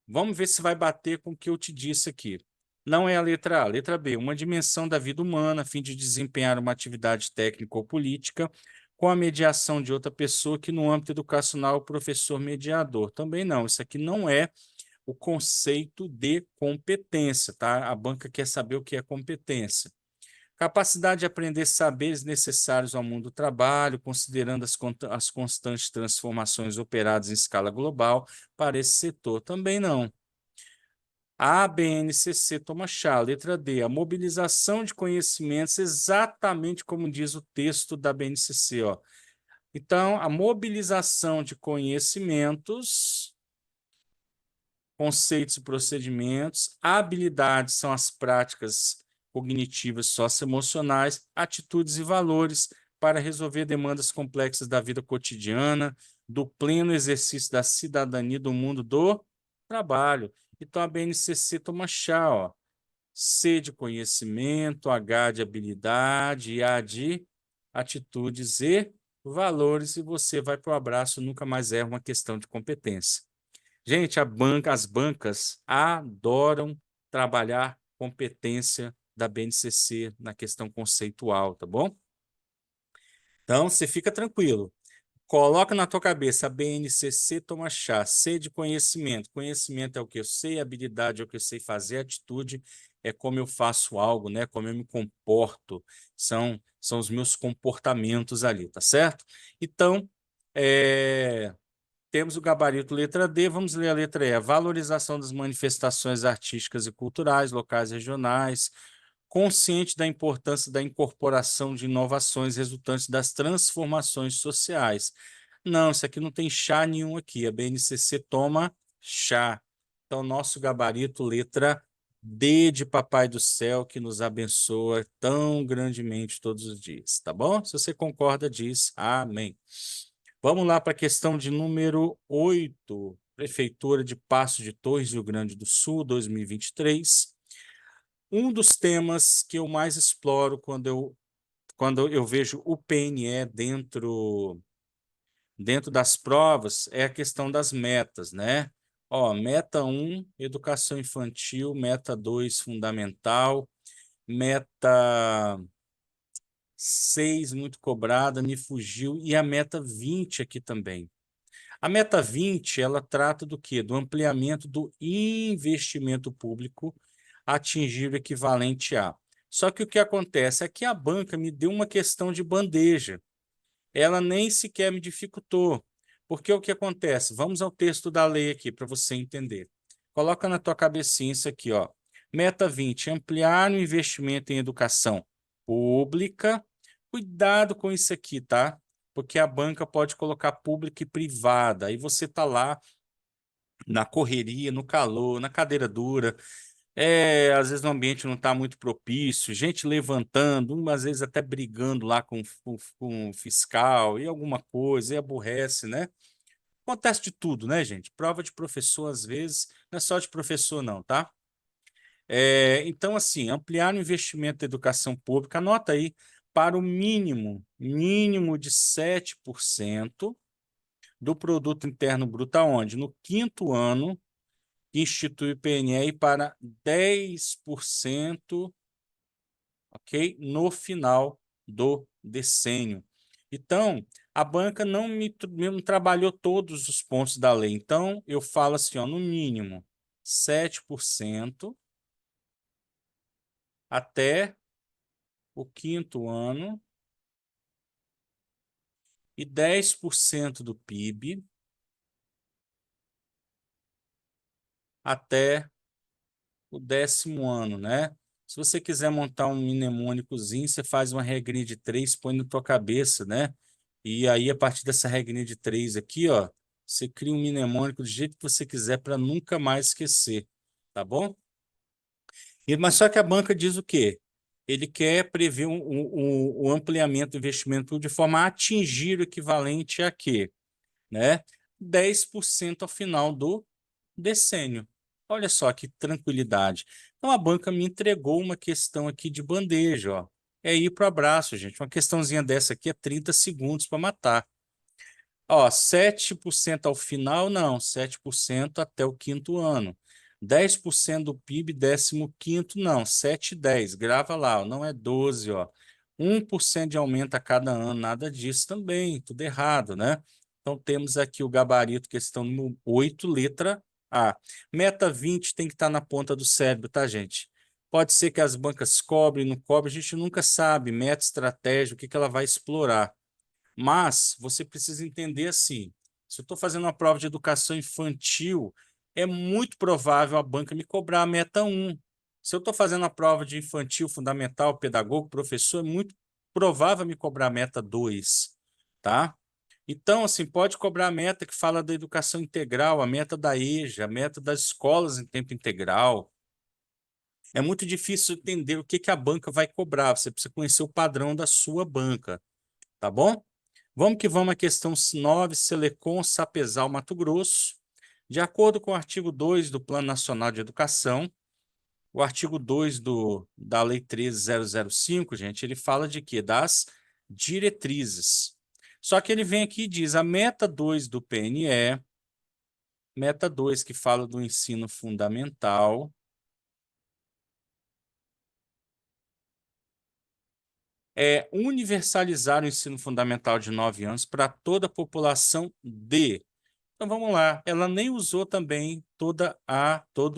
Speaker 1: vamos ver se vai bater com o que eu te disse aqui. Não é a letra A. Letra B, uma dimensão da vida humana a fim de desempenhar uma atividade técnica ou política com a mediação de outra pessoa que no âmbito educacional é o professor mediador. Também não. Isso aqui não é o conceito de competência, tá? A banca quer saber o que é competência. Capacidade de aprender saberes necessários ao mundo do trabalho, considerando as constantes transformações operadas em escala global para esse setor. Também não. A BNCC toma chá. Letra D, a mobilização de conhecimentos, exatamente como diz o texto da BNCC. Ó. Então, a mobilização de conhecimentos, conceitos e procedimentos, habilidades são as práticas cognitivas socioemocionais, atitudes e valores para resolver demandas complexas da vida cotidiana, do pleno exercício da cidadania do mundo do trabalho. Então, a BNCC toma chá, ó. C de conhecimento, H de habilidade e A de atitudes e valores, e você vai para o abraço, nunca mais erra uma questão de competência. Gente, as bancas adoram trabalhar competência da BNCC na questão conceitual, tá bom? Então, você fica tranquilo. Coloca na tua cabeça, a BNCC toma chá, C de conhecimento. Conhecimento é o que eu sei, habilidade é o que eu sei fazer, atitude é como eu faço algo, né? Como eu me comporto, são os meus comportamentos ali, tá certo? Então, temos o gabarito letra D, vamos ler a letra E. A valorização das manifestações artísticas e culturais, locais e regionais, consciente da importância da incorporação de inovações resultantes das transformações sociais. Não, isso aqui não tem chá nenhum aqui. A BNCC toma chá. Então, nosso gabarito, letra D de Papai do Céu, que nos abençoa tão grandemente todos os dias, tá bom? Se você concorda, diz amém. Vamos lá para a questão de número 8. Prefeitura de Paços de Torres, Rio Grande do Sul, 2023. Um dos temas que eu mais exploro quando eu vejo o PNE dentro das provas é a questão das metas, né? Ó, meta 1, educação infantil, meta 2, fundamental, meta 6, muito cobrada, me fugiu, e a meta 20 aqui também. A meta 20, ela trata do quê? Do ampliamento do investimento público atingir o equivalente a. Só que o que acontece é que a banca me deu uma questão de bandeja. Ela nem sequer me dificultou. Porque o que acontece? Vamos ao texto da lei aqui para você entender. Coloca na tua cabecinha isso aqui, ó. Meta 20, ampliar o investimento em educação pública. Cuidado com isso aqui, tá? Porque a banca pode colocar pública e privada. Aí você tá lá na correria, no calor, na cadeira dura. Às vezes o ambiente não está muito propício, gente levantando, às vezes até brigando lá com o fiscal e alguma coisa, e aborrece, né? Acontece de tudo, né, gente? Prova de professor, às vezes, não é só de professor, não, tá? Então, assim, ampliar o investimento da educação pública, anota aí, para o mínimo de 7% do produto interno bruto, aonde? No quinto ano que institui o PNE para 10%, ok? No final do decênio. Então, a banca não trabalhou todos os pontos da lei. Então, eu falo assim, ó, no mínimo 7% até o quinto ano e 10% do PIB até o 10º ano, né? Se você quiser montar um mnemônicozinho, você faz uma regrinha de 3, põe na tua cabeça, né? E aí, a partir dessa regrinha de 3 aqui, ó, você cria um mnemônico do jeito que você quiser para nunca mais esquecer, tá bom? Mas só que a banca diz o quê? Ele quer prever o ampliamento do investimento de forma a atingir o equivalente a quê? Né? 10% ao final do decênio. Olha só que tranquilidade. Então a banca me entregou uma questão aqui de bandeja, ó. É ir para o abraço, gente. Uma questãozinha dessa aqui é 30 segundos para matar. Ó, 7% ao final, não, 7% até o quinto ano. 10% do PIB, 15º, não, 7 e 10. Grava lá, ó, não é 12, ó. 1% de aumento a cada ano, nada disso também, tudo errado, né? Então temos aqui o gabarito, questão número 8, letra A. Meta 20 tem que estar na ponta do cérebro, tá, gente? Pode ser que as bancas cobrem, não cobrem, a gente nunca sabe, meta, estratégia, o que ela vai explorar. Mas você precisa entender assim, se eu estou fazendo uma prova de educação infantil, é muito provável a banca me cobrar a meta 1. Se eu estou fazendo a prova de infantil, fundamental, pedagogo, professor, é muito provável me cobrar a meta 2, tá? Então, assim, pode cobrar a meta que fala da educação integral, a meta da EJA, a meta das escolas em tempo integral. É muito difícil entender o que que a banca vai cobrar. Você precisa conhecer o padrão da sua banca, tá bom? Vamos que vamos à questão 9, Selecom, Sapezal, Mato Grosso. De acordo com o artigo 2 do Plano Nacional de Educação, o artigo 2 da Lei 13.005, gente, ele fala de quê? Das diretrizes. Só que ele vem aqui e diz, a meta 2 do PNE, meta 2 que fala do ensino fundamental, é universalizar o ensino fundamental de 9 anos para toda a população de... Então vamos lá, ela nem usou também todo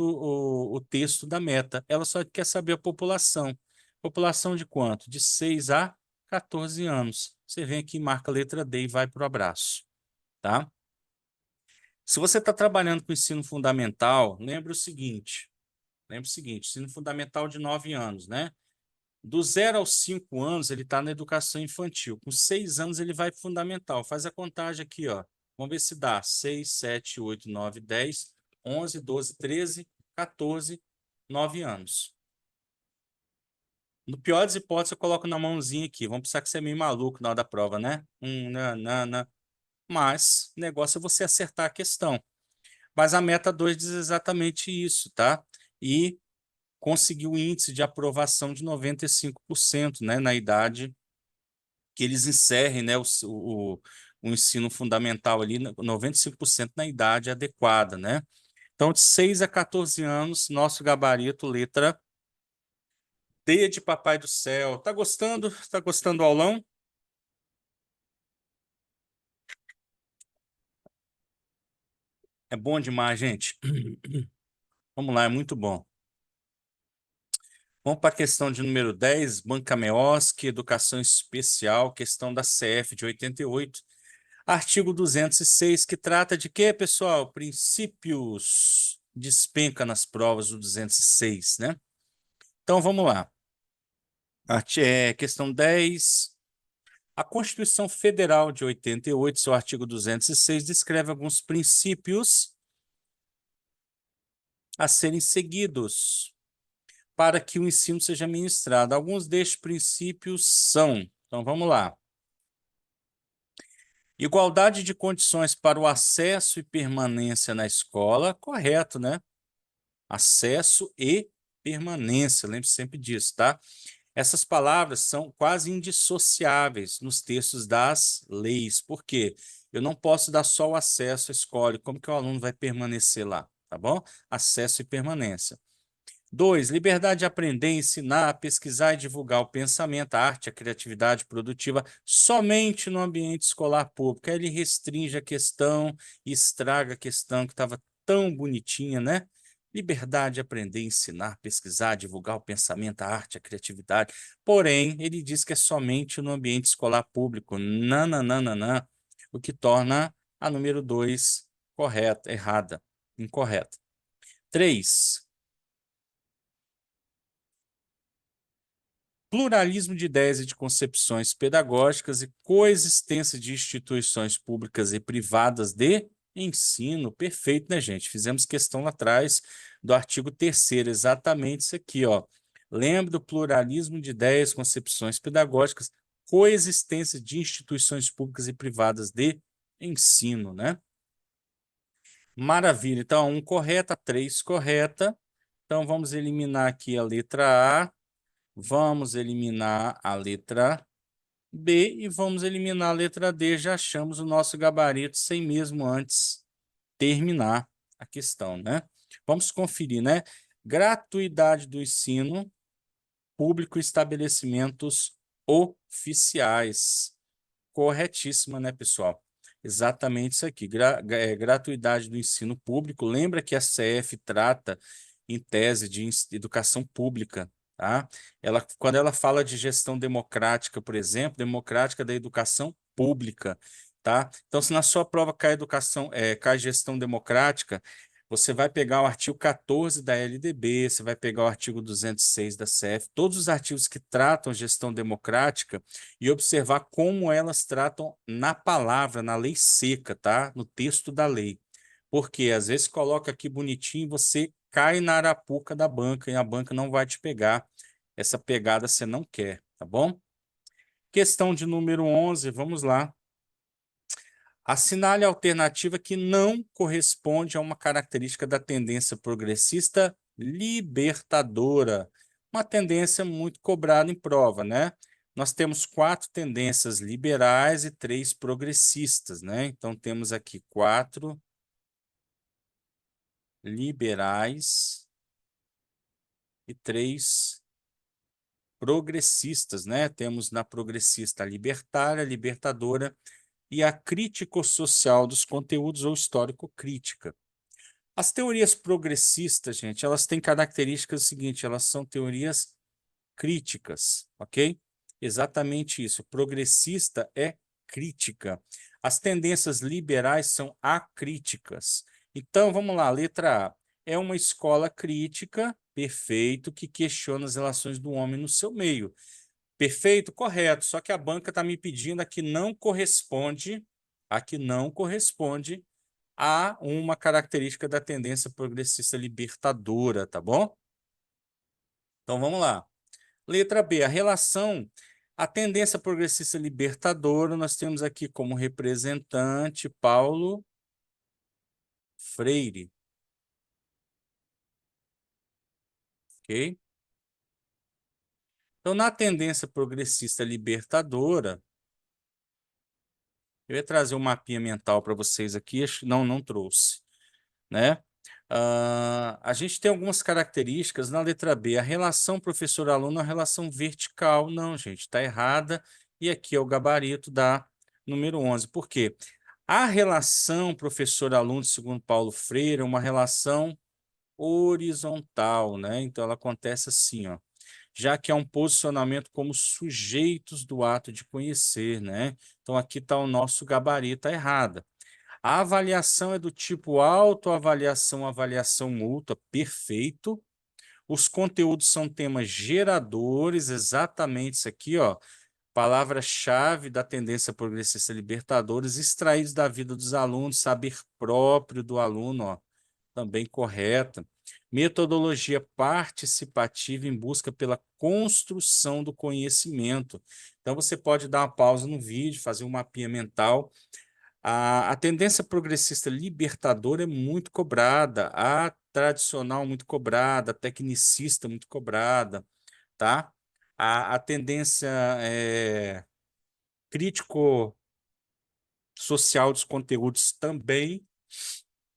Speaker 1: o texto da meta, ela só quer saber a população. População de quanto? De 6 a 14 anos. Você vem aqui, marca a letra D e vai para o abraço, tá? Se você está trabalhando com ensino fundamental, lembre o seguinte, ensino fundamental de 9 anos, né? Do 0 aos 5 anos, ele está na educação infantil. Com 6 anos, ele vai para fundamental. Faz a contagem aqui, ó. Vamos ver se dá. 6, 7, 8, 9, 10, 11, 12, 13, 14, 9 anos. No pior das hipóteses, eu coloco na mãozinha aqui. Vamos pensar que você é meio maluco na hora da prova, né? Nanana. Mas o negócio é você acertar a questão. Mas a meta 2 diz exatamente isso, tá? E conseguiu o índice de aprovação de 95%, né, na idade que eles encerrem, né, o ensino fundamental ali, 95% na idade adequada, né? Então, de 6 a 14 anos, nosso gabarito, letra D de Papai do Céu. Tá gostando? Tá gostando do aulão? É bom demais, gente. Vamos lá, é muito bom. Vamos para a questão de número 10, Banca MEOSC, Educação Especial, questão da CF de 88. Artigo 206, que trata de quê, pessoal? Princípios. Despenca nas provas do 206, né? Então, vamos lá. Questão 10. A Constituição Federal de 88, seu artigo 206, descreve alguns princípios a serem seguidos para que o ensino seja ministrado. Alguns destes princípios são... Então, vamos lá. Igualdade de condições para o acesso e permanência na escola, correto, né? Acesso e permanência, lembre sempre disso, tá? Essas palavras são quase indissociáveis nos textos das leis. Por quê? Eu não posso dar só o acesso à escola. Como que o aluno vai permanecer lá, tá bom? Acesso e permanência. 2, liberdade de aprender, ensinar, pesquisar e divulgar o pensamento, a arte, a criatividade produtiva somente no ambiente escolar público. Aí ele restringe a questão e estraga a questão que estava tão bonitinha, né? Liberdade de aprender, ensinar, pesquisar, divulgar o pensamento, a arte, a criatividade. Porém, ele diz que é somente no ambiente escolar público. Nananana, o que torna a número 2 correta, errada, incorreta. 3. Pluralismo de ideias e de concepções pedagógicas e coexistência de instituições públicas e privadas de ensino. Perfeito, né, gente? Fizemos questão lá atrás do artigo 3º, exatamente isso aqui, ó. Lembre do pluralismo de ideias, concepções pedagógicas, coexistência de instituições públicas e privadas de ensino, né? Maravilha. Então, 1 correta, 3 correta. Então, vamos eliminar aqui a letra A. Vamos eliminar a letra B e vamos eliminar a letra D. Já achamos o nosso gabarito sem mesmo antes terminar a questão, né? Vamos conferir, né? Gratuidade do ensino público e estabelecimentos oficiais. Corretíssima, né, pessoal? Exatamente isso aqui. Gratuidade do ensino público. Lembra que a CF trata em tese de educação pública, tá? Quando ela fala de gestão democrática, por exemplo, democrática da educação pública, tá? Então, se na sua prova cai cai gestão democrática, você vai pegar o artigo 14 da LDB, você vai pegar o artigo 206 da CF, todos os artigos que tratam gestão democrática e observar como elas tratam na palavra, na lei seca, tá? No texto da lei. Porque às vezes coloca aqui bonitinho, você cai na arapuca da banca e a banca não vai te pegar. Essa pegada você não quer, tá bom? Questão de número 11, vamos lá. Assinale a alternativa que não corresponde a uma característica da tendência progressista libertadora. Uma tendência muito cobrada em prova, né? Nós temos 4 tendências liberais e 3 progressistas, né? Então, temos aqui 4 liberais e 3 progressistas, né? Temos na progressista a libertária, a libertadora e a crítico-social dos conteúdos ou histórico-crítica. As teorias progressistas, gente, elas têm características seguintes, elas são teorias críticas, ok? Exatamente isso. Progressista é crítica. As tendências liberais são acríticas. Então, vamos lá, letra A. É uma escola crítica, perfeito, que questiona as relações do homem no seu meio. Perfeito, correto. Só que a banca está me pedindo a que não corresponde a uma característica da tendência progressista libertadora, tá bom? Então vamos lá. Letra B, a tendência progressista libertadora, nós temos aqui como representante Paulo Freire, ok? Então, na tendência progressista libertadora, eu ia trazer um mapinha mental para vocês aqui, não trouxe, né? A gente tem algumas características na letra B. A relação professor-aluno é uma relação vertical. Não, gente, está errada. E aqui é o gabarito da número 11. Por quê? A relação professor-aluno, segundo Paulo Freire, é uma relação horizontal, né? Então, ela acontece assim, ó, já que é um posicionamento como sujeitos do ato de conhecer, né? Então, aqui está o nosso gabarito, tá errada. A avaliação é do tipo autoavaliação, avaliação mútua, perfeito. Os conteúdos são temas geradores, exatamente isso aqui, ó. Palavra-chave da tendência progressista libertadores, extraídos da vida dos alunos, saber próprio do aluno, ó, também correta. Metodologia participativa em busca pela construção do conhecimento. Então, você pode dar uma pausa no vídeo, fazer um mapinha mental. A tendência progressista libertadora é muito cobrada, a tradicional muito cobrada, a tecnicista muito cobrada, tá? A tendência crítico-social dos conteúdos também.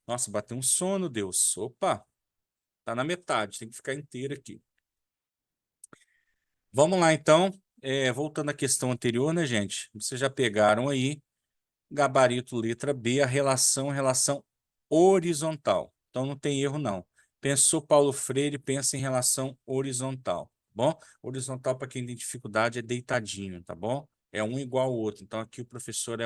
Speaker 1: Nossa, bateu um sono, Deus. Opa, tá na metade, tem que ficar inteiro aqui. Vamos lá, então. Voltando à questão anterior, né, gente? Vocês já pegaram aí. Gabarito letra B, a relação horizontal. Então não tem erro não. Pensou Paulo Freire, pensa em relação horizontal, tá bom? Horizontal, para quem tem dificuldade, é deitadinho, tá bom? É um igual ao outro. Então aqui o professor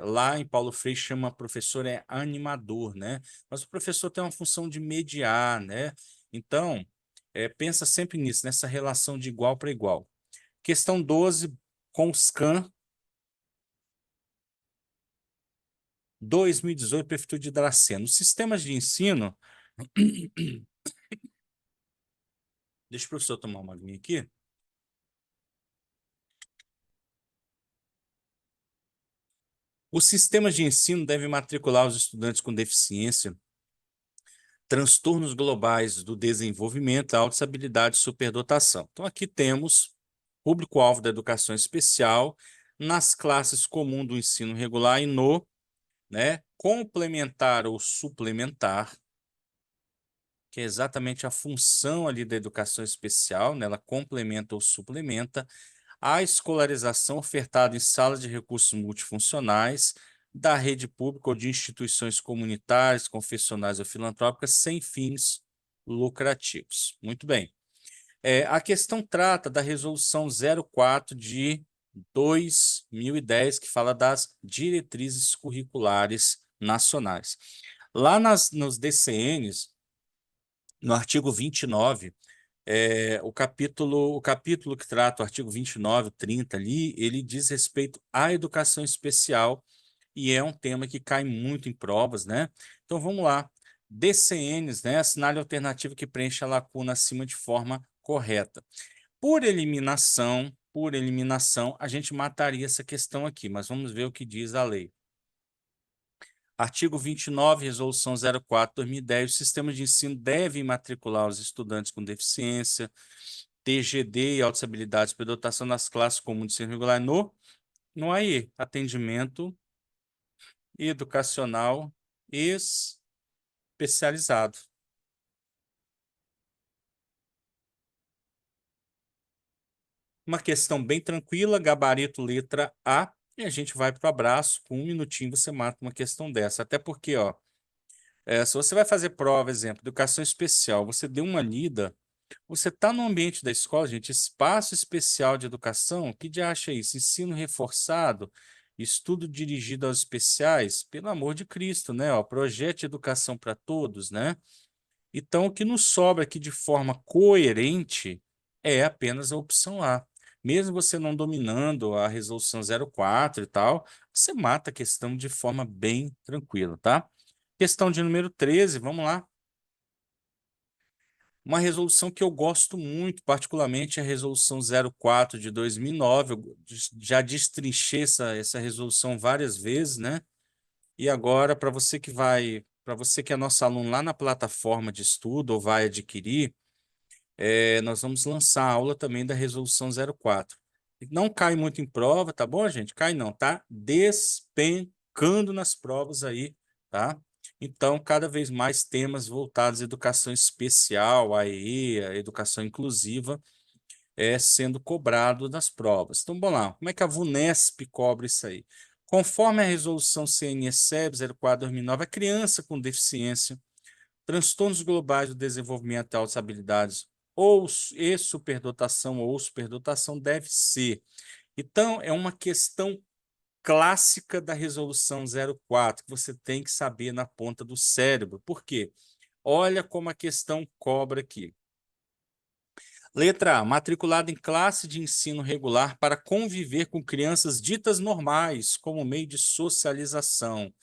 Speaker 1: lá em Paulo Freire chama professor animador, né? Mas o professor tem uma função de mediar, né? Então, pensa sempre nisso, nessa relação de igual para igual. Questão 12, com os CAN, 2018, Prefeitura de Dracena. Os sistemas de ensino. Deixa o professor tomar uma aguinha aqui. Os sistemas de ensino devem matricular os estudantes com deficiência, transtornos globais do desenvolvimento, altas habilidades e superdotação. Então, aqui temos público-alvo da educação especial nas classes comum do ensino regular e no, né, complementar ou suplementar, que é exatamente a função ali da educação especial, né? Ela complementa ou suplementa a escolarização ofertada em salas de recursos multifuncionais da rede pública ou de instituições comunitárias, confessionais ou filantrópicas sem fins lucrativos. Muito bem. A questão trata da resolução 04 de 2010, que fala das diretrizes curriculares nacionais. Lá nos DCNs, no artigo 29, o capítulo que trata o artigo 29, 30 ali, ele diz respeito à educação especial e é um tema que cai muito em provas, né? Então vamos lá. DCNs, né? Assinale alternativa que preenche a lacuna acima de forma correta. Por eliminação, a gente mataria essa questão aqui, mas vamos ver o que diz a lei. Artigo 29, Resolução 04/2010, o sistema de ensino deve matricular os estudantes com deficiência, TGD e altas habilidades para dotação das classes comuns de ensino regular no AE, atendimento educacional especializado. Uma questão bem tranquila, gabarito letra A, e a gente vai para o abraço. Com 1 minutinho você mata uma questão dessa. Até porque, ó, se você vai fazer prova, exemplo, educação especial, você deu uma lida, você está no ambiente da escola, gente, espaço especial de educação, que de acha isso? Ensino reforçado, estudo dirigido aos especiais, pelo amor de Cristo, né? Ó, projeto de educação para todos, né? Então, o que nos sobra aqui de forma coerente é apenas a opção A. Mesmo você não dominando a resolução 04 e tal, você mata a questão de forma bem tranquila, tá? Questão de número 13, vamos lá. Uma resolução que eu gosto muito, particularmente a resolução 04 de 2009. Eu já destrinchei essa resolução várias vezes, né? E agora, para você que é nosso aluno lá na plataforma de estudo ou vai adquirir, nós vamos lançar a aula também da resolução 04. Não cai muito em prova, tá bom, gente? Cai não, tá? Despencando nas provas aí, tá? Então, cada vez mais temas voltados à educação especial, a EE, a educação inclusiva, sendo cobrado das provas. Então, vamos lá. Como é que a VUNESP cobra isso aí? Conforme a resolução CNE-SEB 04/2009, a criança com deficiência, transtornos globais do desenvolvimento e altas habilidades e superdotação deve ser. Então, é uma questão clássica da resolução 04 que você tem que saber na ponta do cérebro. Por quê? Olha como a questão cobra aqui. Letra A, matriculado em classe de ensino regular para conviver com crianças ditas normais, como meio de socialização.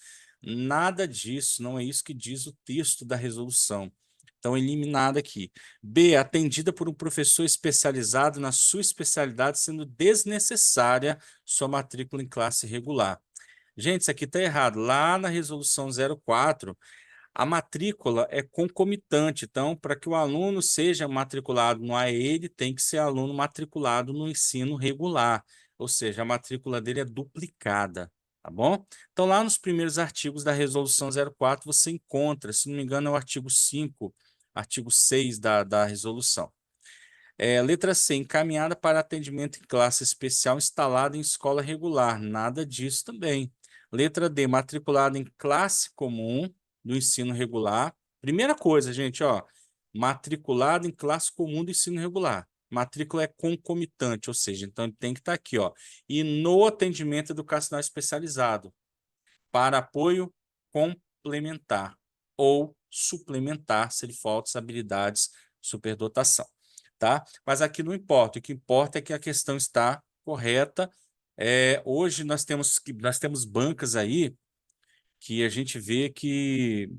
Speaker 1: Nada disso, não é isso que diz o texto da resolução. Então, eliminada aqui. B, atendida por um professor especializado na sua especialidade, sendo desnecessária sua matrícula em classe regular. Gente, isso aqui está errado. Lá na resolução 04, a matrícula é concomitante, então, para que o aluno seja matriculado no AE, ele tem que ser aluno matriculado no ensino regular, ou seja, a matrícula dele é duplicada, tá bom? Então, lá nos primeiros artigos da Resolução 04, você encontra, se não me engano, é o artigo 5, artigo 6 da resolução. Letra C, encaminhada para atendimento em classe especial instalada em escola regular. Nada disso também. Letra D, matriculada em classe comum do ensino regular. Primeira coisa, gente, ó, matriculado em classe comum do ensino regular. Matrícula é concomitante, ou seja, então ele tem que estar aqui, ó. E no atendimento educacional especializado, para apoio complementar ou suplementar, se ele falta as habilidades superdotação, tá? Mas aqui não importa, o que importa é que a questão está correta. Hoje nós temos bancas aí que a gente vê que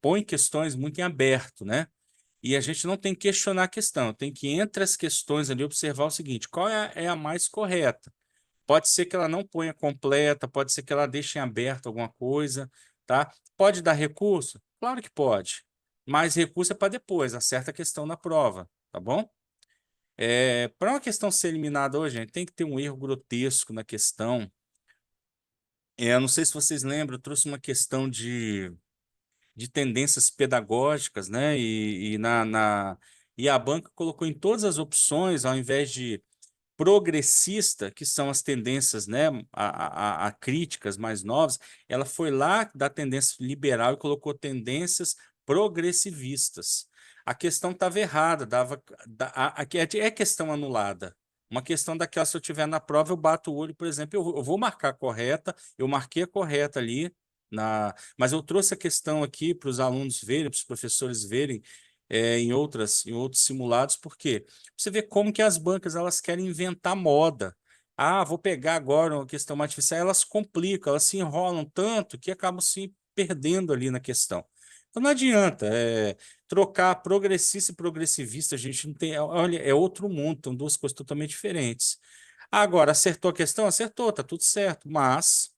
Speaker 1: põe questões muito em aberto, né? E a gente não tem que questionar a questão, tem que, entre as questões ali, observar o seguinte: qual é a mais correta? Pode ser que ela não ponha completa, pode ser que ela deixe em aberto alguma coisa, tá? Pode dar recurso? Claro que pode. Mas recurso é para depois, acerta a questão na prova, tá bom? Para uma questão ser eliminada hoje, gente, tem que ter um erro grotesco na questão. Eu não sei se vocês lembram, eu trouxe uma questão de tendências pedagógicas, né? E a banca colocou em todas as opções, ao invés de progressista, que são as tendências, né, a críticas mais novas, ela foi lá da tendência liberal e colocou tendências progressivistas. a questão estava errada, é questão anulada. Uma questão daquela, se eu tiver na prova, eu bato o olho, por exemplo, eu vou marcar a correta, eu marquei a correta ali, mas eu trouxe a questão aqui para os alunos verem, para os professores verem em outros simulados, por quê? Você vê como que as bancas elas querem inventar moda. Ah, vou pegar agora uma questão artificial, elas complicam, elas se enrolam tanto que acabam se perdendo ali na questão. Então não adianta trocar progressista e progressivista, a gente não tem. Olha, é outro mundo, são duas coisas totalmente diferentes. Agora, acertou a questão? Acertou, tá tudo certo, mas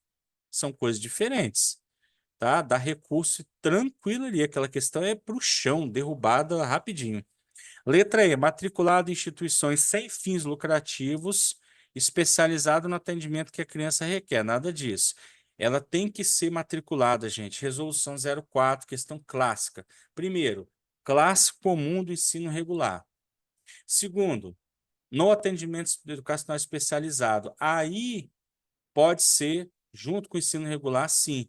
Speaker 1: são coisas diferentes, tá? Dá recurso tranquilo ali, aquela questão é para o chão, derrubada rapidinho. Letra E, matriculado em instituições sem fins lucrativos, especializado no atendimento que a criança requer. Nada disso. Ela tem que ser matriculada, gente. Resolução 04, questão clássica. Primeiro, classe comum do ensino regular. Segundo, no atendimento educacional especializado. Aí pode ser, junto com o ensino regular, sim,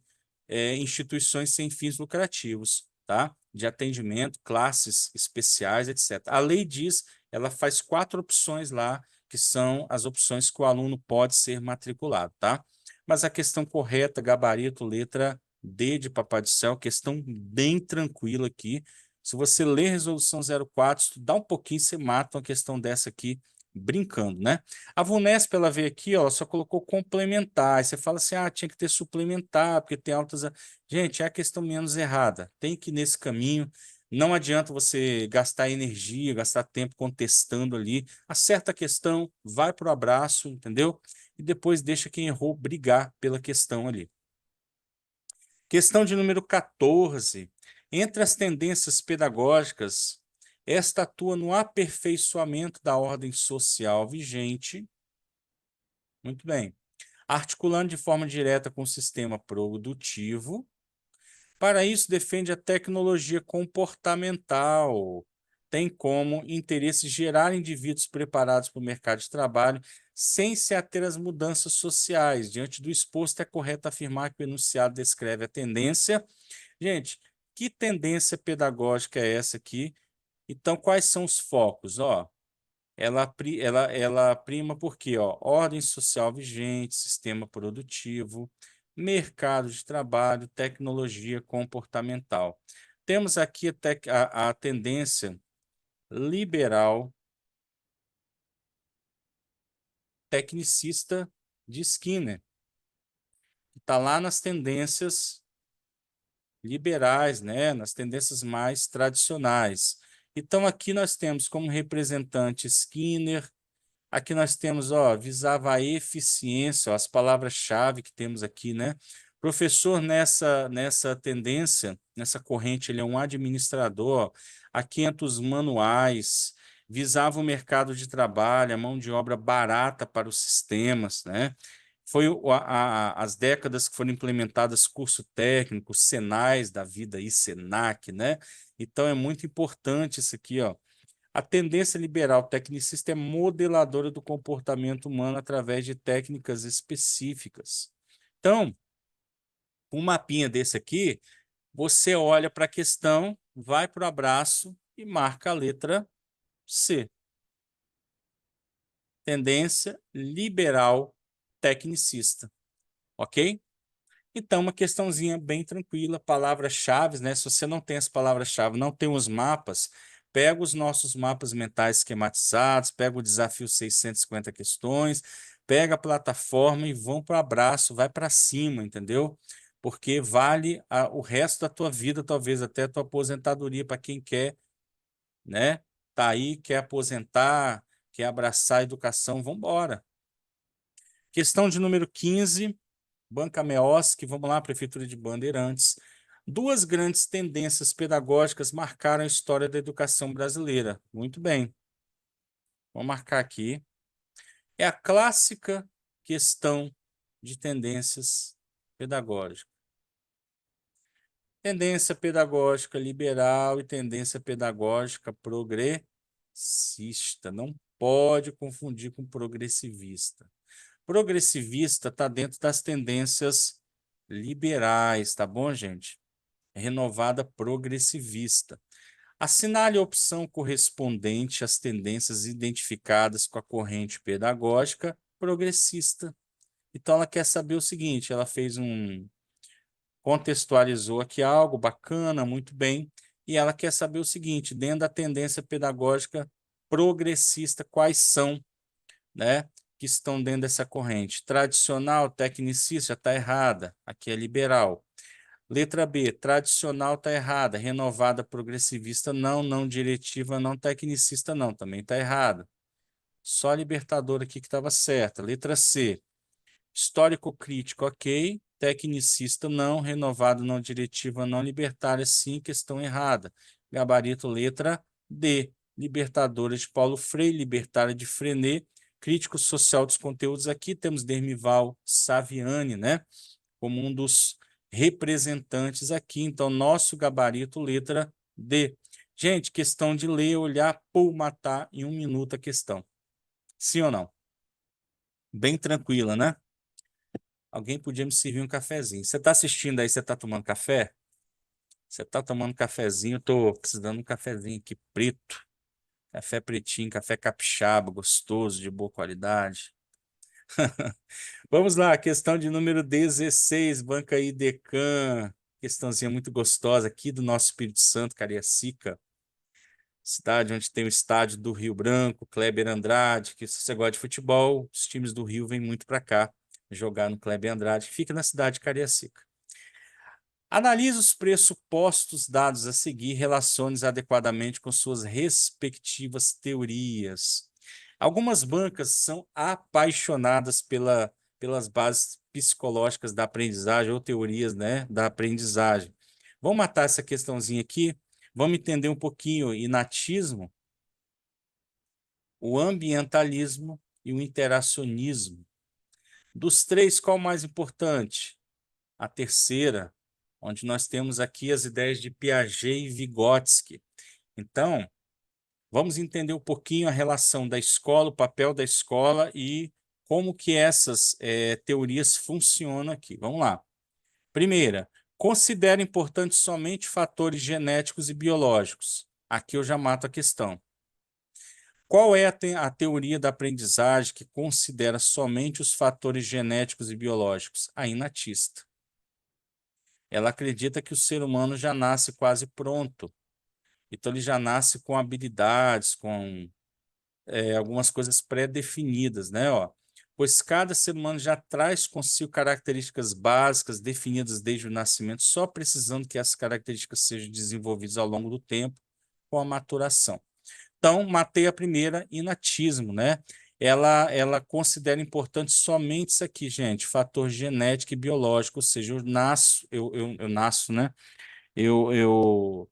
Speaker 1: instituições sem fins lucrativos, tá? De atendimento, classes especiais, etc. A lei diz, ela faz 4 opções lá, que são as opções que o aluno pode ser matriculado, tá? Mas a questão correta, gabarito, letra D de Papai do Céu, questão bem tranquila aqui. Se você ler Resolução 04, estudar um pouquinho, você mata uma questão dessa aqui, brincando, né? A VUNESP, ela veio aqui, ó, só colocou complementar. Aí você fala assim, ah, tinha que ter suplementar, porque tem altas... Gente, é a questão menos errada. Tem que ir nesse caminho. Não adianta você gastar energia, gastar tempo contestando ali. Acerta a questão, vai para o abraço, entendeu? E depois deixa quem errou brigar pela questão ali. Questão de número 14. Entre as tendências pedagógicas, esta atua no aperfeiçoamento da ordem social vigente. Muito bem. Articulando de forma direta com o sistema produtivo. Para isso, defende a tecnologia comportamental. Tem como interesse gerar indivíduos preparados para o mercado de trabalho sem se ater às mudanças sociais. Diante do exposto, é correto afirmar que o enunciado descreve a tendência. Gente, que tendência pedagógica é essa aqui? Então, quais são os focos? Ó, ela prima por quê? Ó, ordem social vigente, sistema produtivo, mercado de trabalho, tecnologia comportamental. Temos aqui a tendência liberal tecnicista de Skinner, que está lá nas tendências liberais, né? Nas tendências mais tradicionais. Então, aqui nós temos como representante Skinner. Aqui nós temos, ó, visava a eficiência, ó, as palavras-chave que temos aqui, né? Professor nessa tendência, nessa corrente, ele é um administrador, ó, atentos manuais, visava o mercado de trabalho, a mão de obra barata para os sistemas, né? Foi as décadas que foram implementadas curso técnico, Senais da vida aí, Senac, né? Então é muito importante isso aqui, ó. A tendência liberal tecnicista é modeladora do comportamento humano através de técnicas específicas. Então, um mapinha desse aqui, você olha para a questão, vai para o abraço e marca a letra C. Tendência liberal tecnicista, ok? Então, uma questãozinha bem tranquila, palavras-chave, né? Se você não tem as palavras-chave, não tem os mapas, pega os nossos mapas mentais esquematizados, pega o desafio 650 questões, pega a plataforma e vão para o abraço, vai para cima, entendeu? Porque vale o resto da tua vida, talvez até a tua aposentadoria, para quem quer, né? Tá aí, quer aposentar, quer abraçar a educação, vamos embora. Questão de número 15. Banca MEOSC, vamos lá, Prefeitura de Bandeirantes. Duas grandes tendências pedagógicas marcaram a história da educação brasileira. Muito bem. Vou marcar aqui. É a clássica questão de tendências pedagógicas. Tendência pedagógica liberal e tendência pedagógica progressista. Não pode confundir com progressivista. Progressivista está dentro das tendências liberais, tá bom, gente? Renovada progressivista. Assinale a opção correspondente às tendências identificadas com a corrente pedagógica progressista. Então, ela quer saber o seguinte, ela contextualizou aqui algo bacana, muito bem, e ela quer saber o seguinte, dentro da tendência pedagógica progressista, quais são, né, que estão dentro dessa corrente? Tradicional, tecnicista, está errada, aqui é liberal. Letra B, tradicional está errada, renovada, progressivista não, não diretiva não, tecnicista não, também está errada. Só libertador aqui que estava certa. Letra C, histórico crítico, ok. Tecnicista não, renovado não, diretiva não, libertária sim, questão errada. Gabarito letra D, libertadora de Paulo Freire, libertária de Frenet, crítico social dos conteúdos aqui, temos Dermival Saviani, né? Como um dos representantes aqui. Então, nosso gabarito, letra D. Gente, questão de ler, olhar, pôr, matar em 1 minuto a questão. Sim ou não? Bem tranquila, né? Alguém podia me servir um cafezinho. Você está assistindo aí, você está tomando café? Você está tomando cafezinho? Eu estou precisando de um cafezinho aqui preto. Café pretinho, café capixaba, gostoso, de boa qualidade. Vamos lá, questão de número 16, Banca Idecam. Questãozinha muito gostosa aqui do nosso Espírito Santo, Cariacica. Cidade onde tem o estádio do Rio Branco, Kleber Andrade, que se você gosta de futebol, os times do Rio vêm muito para cá jogar no Kleber Andrade, que fica na cidade de Cariacica. Analise os pressupostos dados a seguir, relacione-os adequadamente com suas respectivas teorias. Algumas bancas são apaixonadas pelas bases psicológicas da aprendizagem ou teorias, né, da aprendizagem. Vamos matar essa questãozinha aqui, vamos entender um pouquinho o inatismo, o ambientalismo e o interacionismo. Dos três, qual o mais importante? A terceira, onde nós temos aqui as ideias de Piaget e Vygotsky. Então, vamos entender um pouquinho a relação da escola, o papel da escola e como que essas teorias funcionam aqui. Vamos lá. Primeira, considera importantes somente fatores genéticos e biológicos. Aqui eu já mato a questão. Qual é a teoria da aprendizagem que considera somente os fatores genéticos e biológicos? A inatista. Ela acredita que o ser humano já nasce quase pronto. Então, ele já nasce com habilidades, com algumas coisas pré-definidas, né? Ó, pois cada ser humano já traz consigo características básicas definidas desde o nascimento, só precisando que essas características sejam desenvolvidas ao longo do tempo com a maturação. Então, matei a primeira, inatismo, né? Ela considera importante somente isso aqui, gente, fator genético e biológico, ou seja, eu nasço, né? Eu,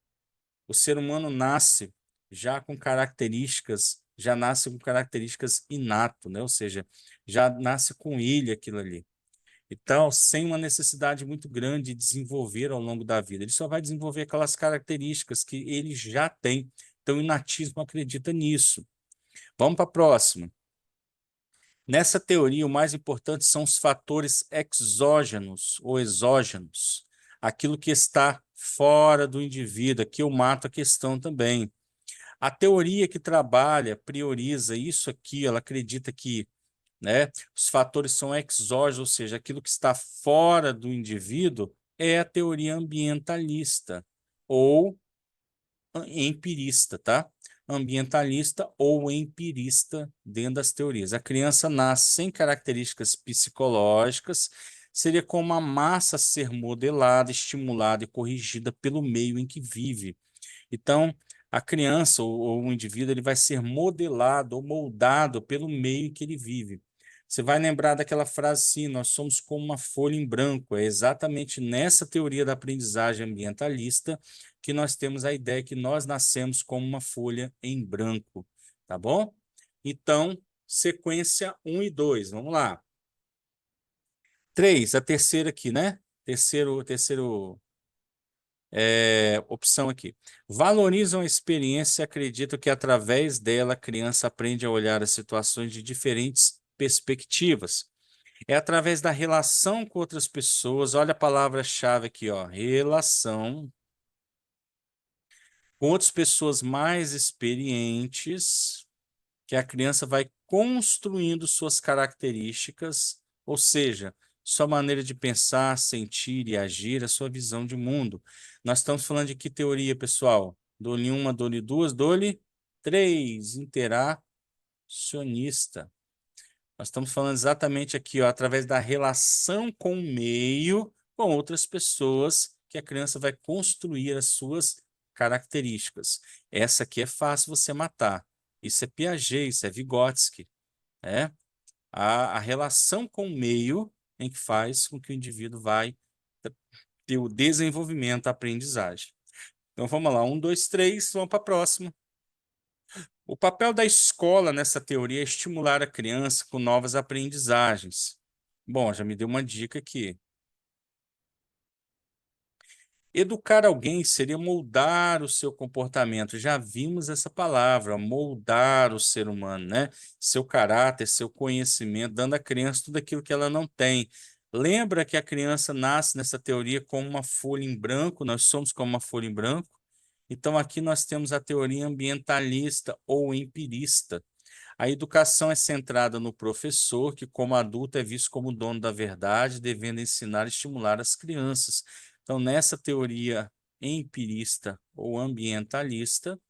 Speaker 1: o ser humano nasce já com características, já nasce com características inato, né? Ou seja, já nasce com ele aquilo ali. Então, sem uma necessidade muito grande de desenvolver ao longo da vida. Ele só vai desenvolver aquelas características que ele já tem. Então, o inatismo acredita nisso. Vamos para a próxima. Nessa teoria, o mais importante são os fatores exógenos ou exógenos, aquilo que está fora do indivíduo. Aqui eu mato a questão também. A teoria que trabalha, prioriza isso aqui, ela acredita que, né, os fatores são exógenos, ou seja, aquilo que está fora do indivíduo, é a teoria ambientalista ou empirista, tá? Ambientalista ou empirista dentro das teorias. A criança nasce sem características psicológicas, seria como a massa a ser modelada, estimulada e corrigida pelo meio em que vive. Então, a criança ou o indivíduo ele vai ser modelado ou moldado pelo meio em que ele vive. Você vai lembrar daquela frase assim, nós somos como uma folha em branco. É exatamente nessa teoria da aprendizagem ambientalista que nós temos a ideia que nós nascemos como uma folha em branco, tá bom? Então, sequência 1 e 2, vamos lá. 3, a terceira aqui, né? Terceiro opção aqui. Valorizam a experiência e acreditam que através dela a criança aprende a olhar as situações de diferentes perspectivas. É através da relação com outras pessoas. Olha a palavra-chave aqui, ó, relação com outras pessoas mais experientes, que a criança vai construindo suas características, ou seja, sua maneira de pensar, sentir e agir, a sua visão de mundo. Nós estamos falando de que teoria, pessoal? Dole uma, dole duas, dole três, interacionista. Nós estamos falando exatamente aqui, ó, através da relação com o meio, com outras pessoas, que a criança vai construir as suas características. Essa aqui é fácil você matar. Isso é Piaget, isso é Vygotsky, né? A relação com o meio em que faz com que o indivíduo vai ter o desenvolvimento, a aprendizagem. Então vamos lá, um, dois, três, vamos para a próxima. O papel da escola nessa teoria é estimular a criança com novas aprendizagens. Bom, já me deu uma dica aqui. Educar alguém seria moldar o seu comportamento. Já vimos essa palavra, moldar o ser humano, né? Seu caráter, seu conhecimento, dando à criança tudo aquilo que ela não tem. Lembra que a criança nasce nessa teoria como uma folha em branco, nós somos como uma folha em branco. Então, aqui nós temos a teoria ambientalista ou empirista. A educação é centrada no professor, que, como adulto, é visto como dono da verdade, devendo ensinar e estimular as crianças. Então, nessa teoria empirista ou ambientalista,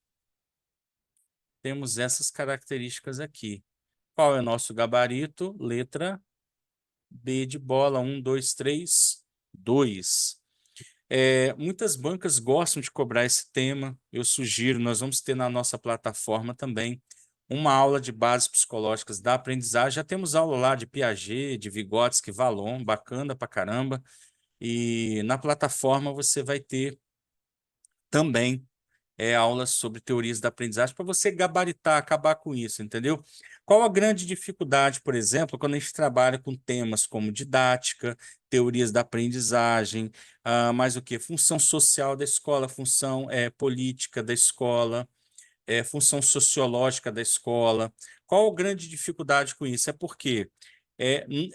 Speaker 1: temos essas características aqui. Qual é o nosso gabarito? Letra B de bola, 1, 2, 3, 2. Muitas bancas gostam de cobrar esse tema. Eu sugiro, nós vamos ter na nossa plataforma também uma aula de bases psicológicas da aprendizagem. Já temos aula lá de Piaget, de Vygotsky, Vallon, bacana pra caramba. E na plataforma você vai ter também aulas sobre teorias da aprendizagem para você gabaritar, acabar com isso, entendeu? Qual a grande dificuldade, por exemplo, quando a gente trabalha com temas como didática, teorias da aprendizagem, mais o que? Função social da escola, função política da escola, função sociológica da escola. Qual a grande dificuldade com isso? É porque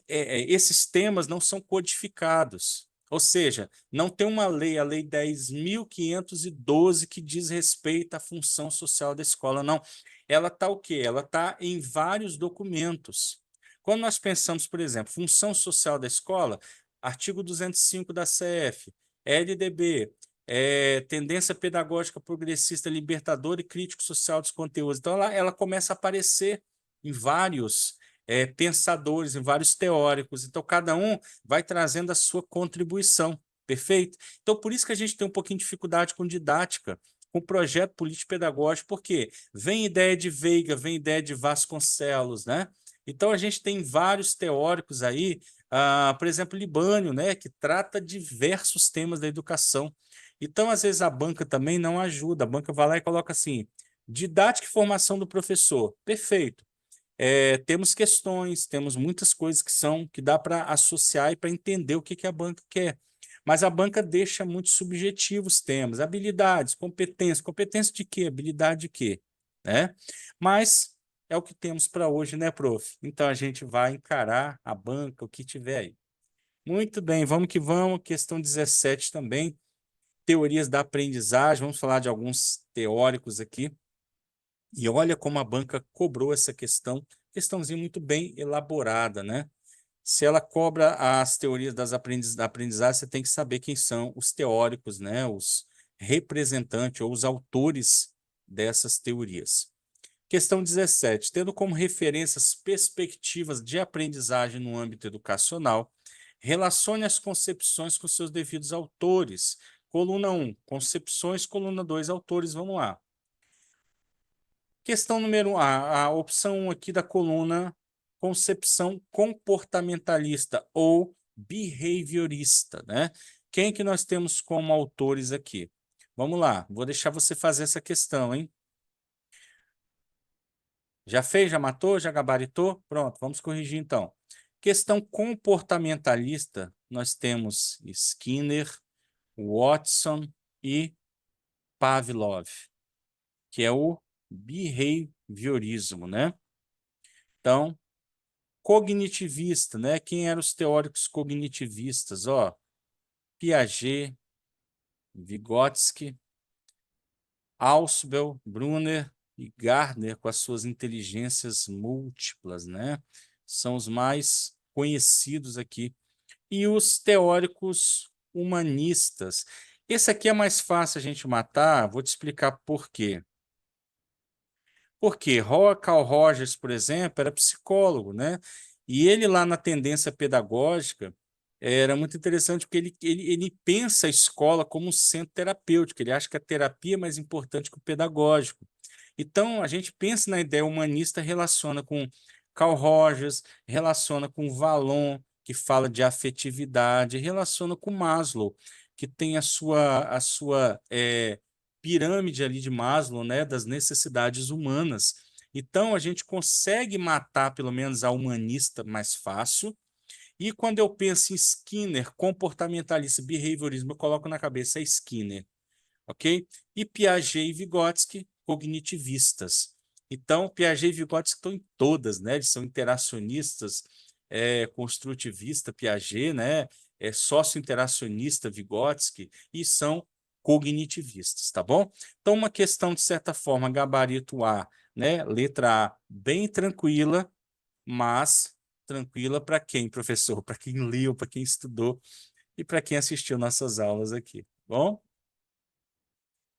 Speaker 1: esses temas não são codificados. Ou seja, não tem uma lei, a Lei 10.512, que diz respeito à função social da escola, não. Ela está o quê? Ela está em vários documentos. Quando nós pensamos, por exemplo, função social da escola, artigo 205 da CF, LDB, tendência pedagógica progressista, libertadora e crítico social dos conteúdos. Então, ela começa a aparecer em vários pensadores, em vários teóricos. Então, cada um vai trazendo a sua contribuição, perfeito? Então, por isso que a gente tem um pouquinho de dificuldade com didática, com projeto político-pedagógico, porque vem ideia de Veiga, vem ideia de Vasconcelos, né? Então, a gente tem vários teóricos aí, por exemplo, Libânio, né, que trata diversos temas da educação. Então, às vezes, a banca também não ajuda. A banca vai lá e coloca assim: didática e formação do professor. Perfeito. Temos questões, temos muitas coisas que dá para associar e para entender o que a banca quer. Mas a banca deixa muito subjetivos os temas, habilidades, competência. Competência de quê? Habilidade de quê? Né? Mas é o que temos para hoje, né, prof? Então a gente vai encarar a banca, o que tiver aí. Muito bem, vamos que vamos. Questão 17 também. Teorias da aprendizagem. Vamos falar de alguns teóricos aqui. E olha como a banca cobrou essa questãozinha muito bem elaborada, né? Se ela cobra as teorias da aprendizagem, você tem que saber quem são os teóricos, né? Os representantes ou os autores dessas teorias. Questão 17. Tendo como referências perspectivas de aprendizagem no âmbito educacional, relacione as concepções com seus devidos autores. Coluna 1, concepções. Coluna 2, autores. Vamos lá. Questão número 1, a opção 1 aqui da coluna, concepção comportamentalista ou behaviorista, né? Quem que nós temos como autores aqui? Vamos lá, vou deixar você fazer essa questão, hein? Já fez, já matou, já gabaritou? Pronto, vamos corrigir então. Questão comportamentalista, nós temos Skinner, Watson e Pavlov, que é o behaviorismo, né? Então, cognitivista, né? Quem eram os teóricos cognitivistas? Ó, Piaget, Vygotsky, Ausubel, Brunner e Gardner, com as suas inteligências múltiplas, né? São os mais conhecidos aqui. E os teóricos humanistas. Esse aqui é mais fácil a gente matar, vou te explicar por quê. Porque Carl Rogers, por exemplo, era psicólogo, né? E ele lá na tendência pedagógica era muito interessante porque ele pensa a escola como um centro terapêutico, ele acha que a terapia é mais importante que o pedagógico. Então, a gente pensa na ideia humanista, relaciona com Carl Rogers, relaciona com Vallon, que fala de afetividade, relaciona com Maslow, que tem a sua pirâmide ali de Maslow, né, das necessidades humanas. Então, a gente consegue matar, pelo menos, a humanista mais fácil. E quando eu penso em Skinner, comportamentalista, behaviorismo, eu coloco na cabeça Skinner, ok? E Piaget e Vygotsky, cognitivistas. Então, Piaget e Vygotsky estão em todas, né? Eles são interacionistas, construtivista, Piaget, né? Sócio-interacionista, Vygotsky, e são cognitivistas, tá bom? Então, uma questão, de certa forma, gabarito A, né? Letra A, bem tranquila, mas tranquila para quem, professor? Para quem leu, para quem estudou e para quem assistiu nossas aulas aqui, tá bom?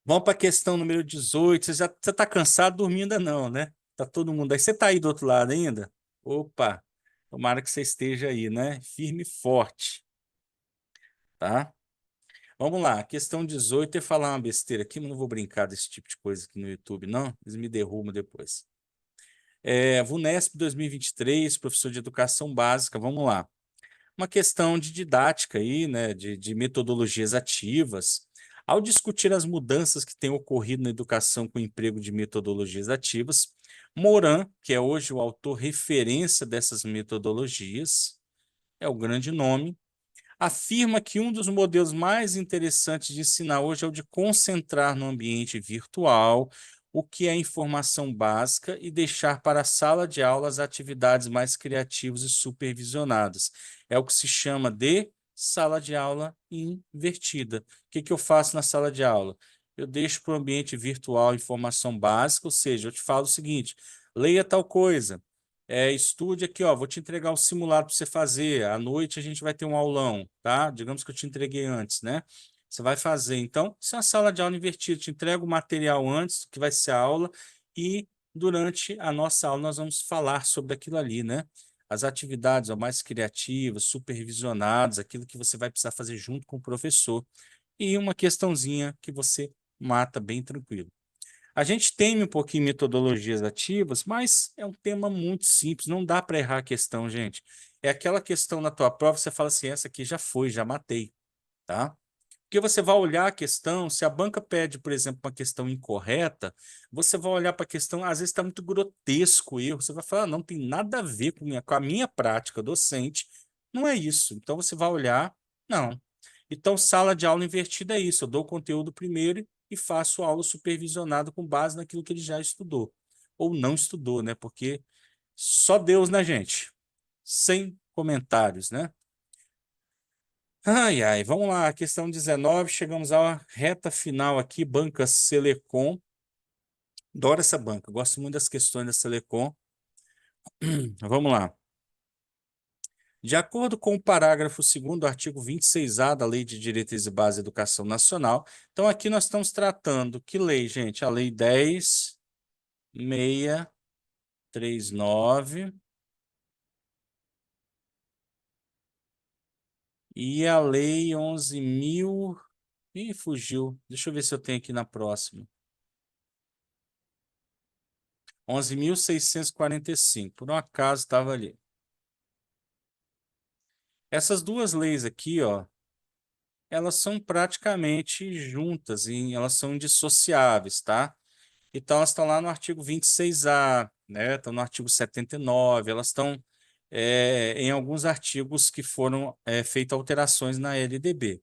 Speaker 1: Vamos para a questão número 18. Você está cansado dormindo ainda não, né? Tá todo mundo aí. Você está aí do outro lado ainda? Opa, tomara que você esteja aí, né? Firme e forte, tá? Vamos lá, questão 18. Eu ia falar uma besteira aqui, mas não vou brincar desse tipo de coisa aqui no YouTube, não. Eles me derrubam depois. VUNESP 2023, professor de educação básica. Vamos lá. Uma questão de didática aí, né, de metodologias ativas. Ao discutir as mudanças que têm ocorrido na educação com o emprego de metodologias ativas, Morin, que é hoje o autor referência dessas metodologias, é o grande nome, afirma que um dos modelos mais interessantes de ensinar hoje é o de concentrar no ambiente virtual o que é informação básica e deixar para a sala de aula as atividades mais criativas e supervisionadas. É o que se chama de sala de aula invertida. O que que eu faço na sala de aula? Eu deixo para o ambiente virtual informação básica, ou seja, eu te falo o seguinte: leia tal coisa, estude aqui, ó, vou te entregar o simulado para você fazer. À noite a gente vai ter um aulão, tá? Digamos que eu te entreguei antes, né? Você vai fazer. Então, isso é uma sala de aula invertida. Te entrego o material antes, que vai ser a aula, e durante a nossa aula nós vamos falar sobre aquilo ali, né? As atividades ó, mais criativas, supervisionadas, aquilo que você vai precisar fazer junto com o professor. E uma questãozinha que você mata bem tranquilo. A gente teme um pouquinho metodologias ativas, mas é um tema muito simples, não dá para errar a questão, gente. É aquela questão na tua prova, você fala assim, essa aqui já foi, já matei, tá? Porque você vai olhar a questão, se a banca pede, por exemplo, uma questão incorreta, você vai olhar para a questão, às vezes está muito grotesco o erro, você vai falar, não tem nada a ver com a minha prática docente, não é isso. Então você vai olhar, não. Então, sala de aula invertida é isso, eu dou o conteúdo primeiro e faço aula supervisionada com base naquilo que ele já estudou. Ou não estudou, né? Porque só Deus, né, gente? Sem comentários, né? Ai, ai, vamos lá, questão 19, chegamos à reta final aqui, banca Selecom. Adoro essa banca, gosto muito das questões da Selecom. Vamos lá. De acordo com o parágrafo 2º do artigo 26A da Lei de Diretrizes e Base da Educação Nacional, então aqui nós estamos tratando, que lei, gente? A Lei 10.639 e a Lei 11.000... Ih, fugiu. Deixa eu ver se eu tenho aqui na próxima. 11.645, por um acaso estava ali. Essas duas leis aqui, ó, elas são praticamente juntas, elas são indissociáveis, tá? Então, elas estão lá no artigo 26A, né? Estão no artigo 79, elas estão em alguns artigos que foram feitas alterações na LDB.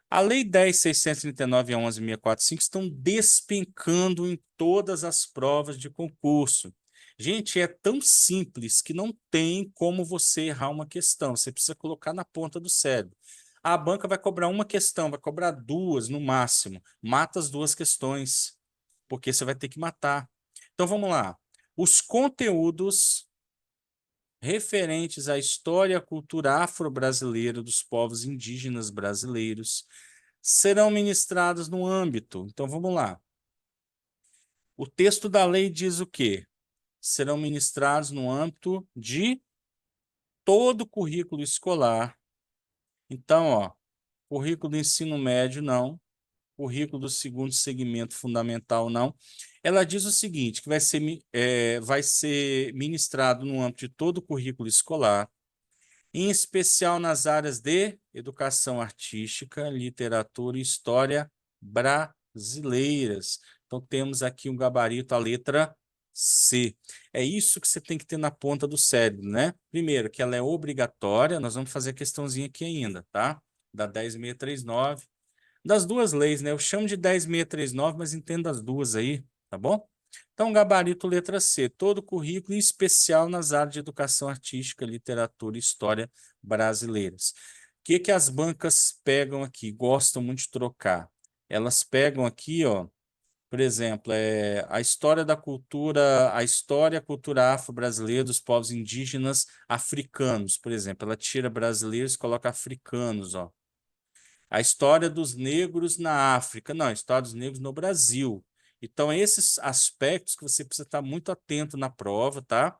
Speaker 1: A Lei 10.639 e a 11.645 estão despencando em todas as provas de concurso. Gente, é tão simples que não tem como você errar uma questão. Você precisa colocar na ponta do cérebro. A banca vai cobrar uma questão, vai cobrar duas no máximo. Mata as duas questões. porque você vai ter que matar. Então vamos lá. Os conteúdos referentes à história e à cultura afro-brasileira dos povos indígenas brasileiros serão ministrados no âmbito. Então vamos lá. O texto da lei diz o quê? Serão ministrados no âmbito de todo o currículo escolar. Então, ó, currículo do ensino médio, não. Currículo do segundo segmento fundamental, não. Ela diz o seguinte, que vai ser ministrado no âmbito de todo o currículo escolar, em especial nas áreas de educação artística, literatura e história brasileiras. Então, temos aqui um gabarito, a letra C. É isso que você tem que ter na ponta do cérebro, né? Primeiro, que ela é obrigatória, nós vamos fazer a questãozinha aqui ainda, tá? Da 10.639, das duas leis, né? Eu chamo de 10.639, mas entendo as duas aí, tá bom? Então, gabarito letra C, todo o currículo, em especial nas áreas de educação artística, literatura e história brasileiras. O que que as bancas pegam aqui? Gostam muito de trocar. Elas pegam aqui, ó, por exemplo, a história da cultura, a história e a cultura afro-brasileira dos povos indígenas africanos, por exemplo. Ela tira brasileiros e coloca africanos, ó. A história dos negros na África, não, a história dos negros no Brasil. Então, esses aspectos que você precisa estar muito atento na prova, tá?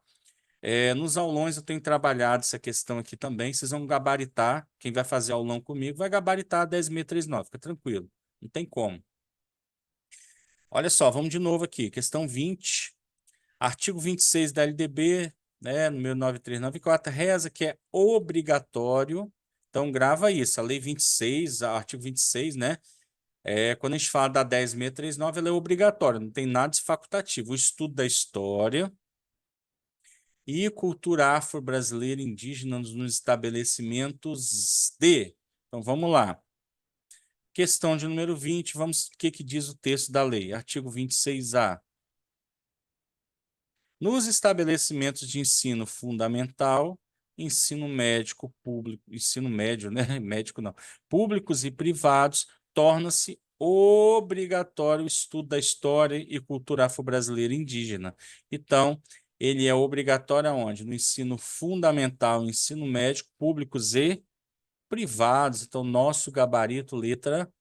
Speaker 1: Nos aulões eu tenho trabalhado essa questão aqui também. Vocês vão gabaritar, quem vai fazer aulão comigo vai gabaritar a 10.639, fica tranquilo, não tem como. Olha só, vamos de novo aqui, questão 20, artigo 26 da LDB, né, número 9394, reza que é obrigatório, então grava isso, a lei 26, artigo 26, né, quando a gente fala da 10.639, ela é obrigatória, não tem nada de facultativo. O estudo da história e cultura afro-brasileira indígena nos estabelecimentos de. Então, vamos lá. Questão de número 20, vamos, o que que diz o texto da lei? Artigo 26A. Nos estabelecimentos de ensino fundamental, ensino médico público, ensino médio, né? Médico não, públicos e privados, torna-se obrigatório o estudo da história e cultura afro-brasileira indígena. Então, ele é obrigatório aonde? No ensino fundamental, ensino médico, públicos e privados. Então, nosso gabarito, letra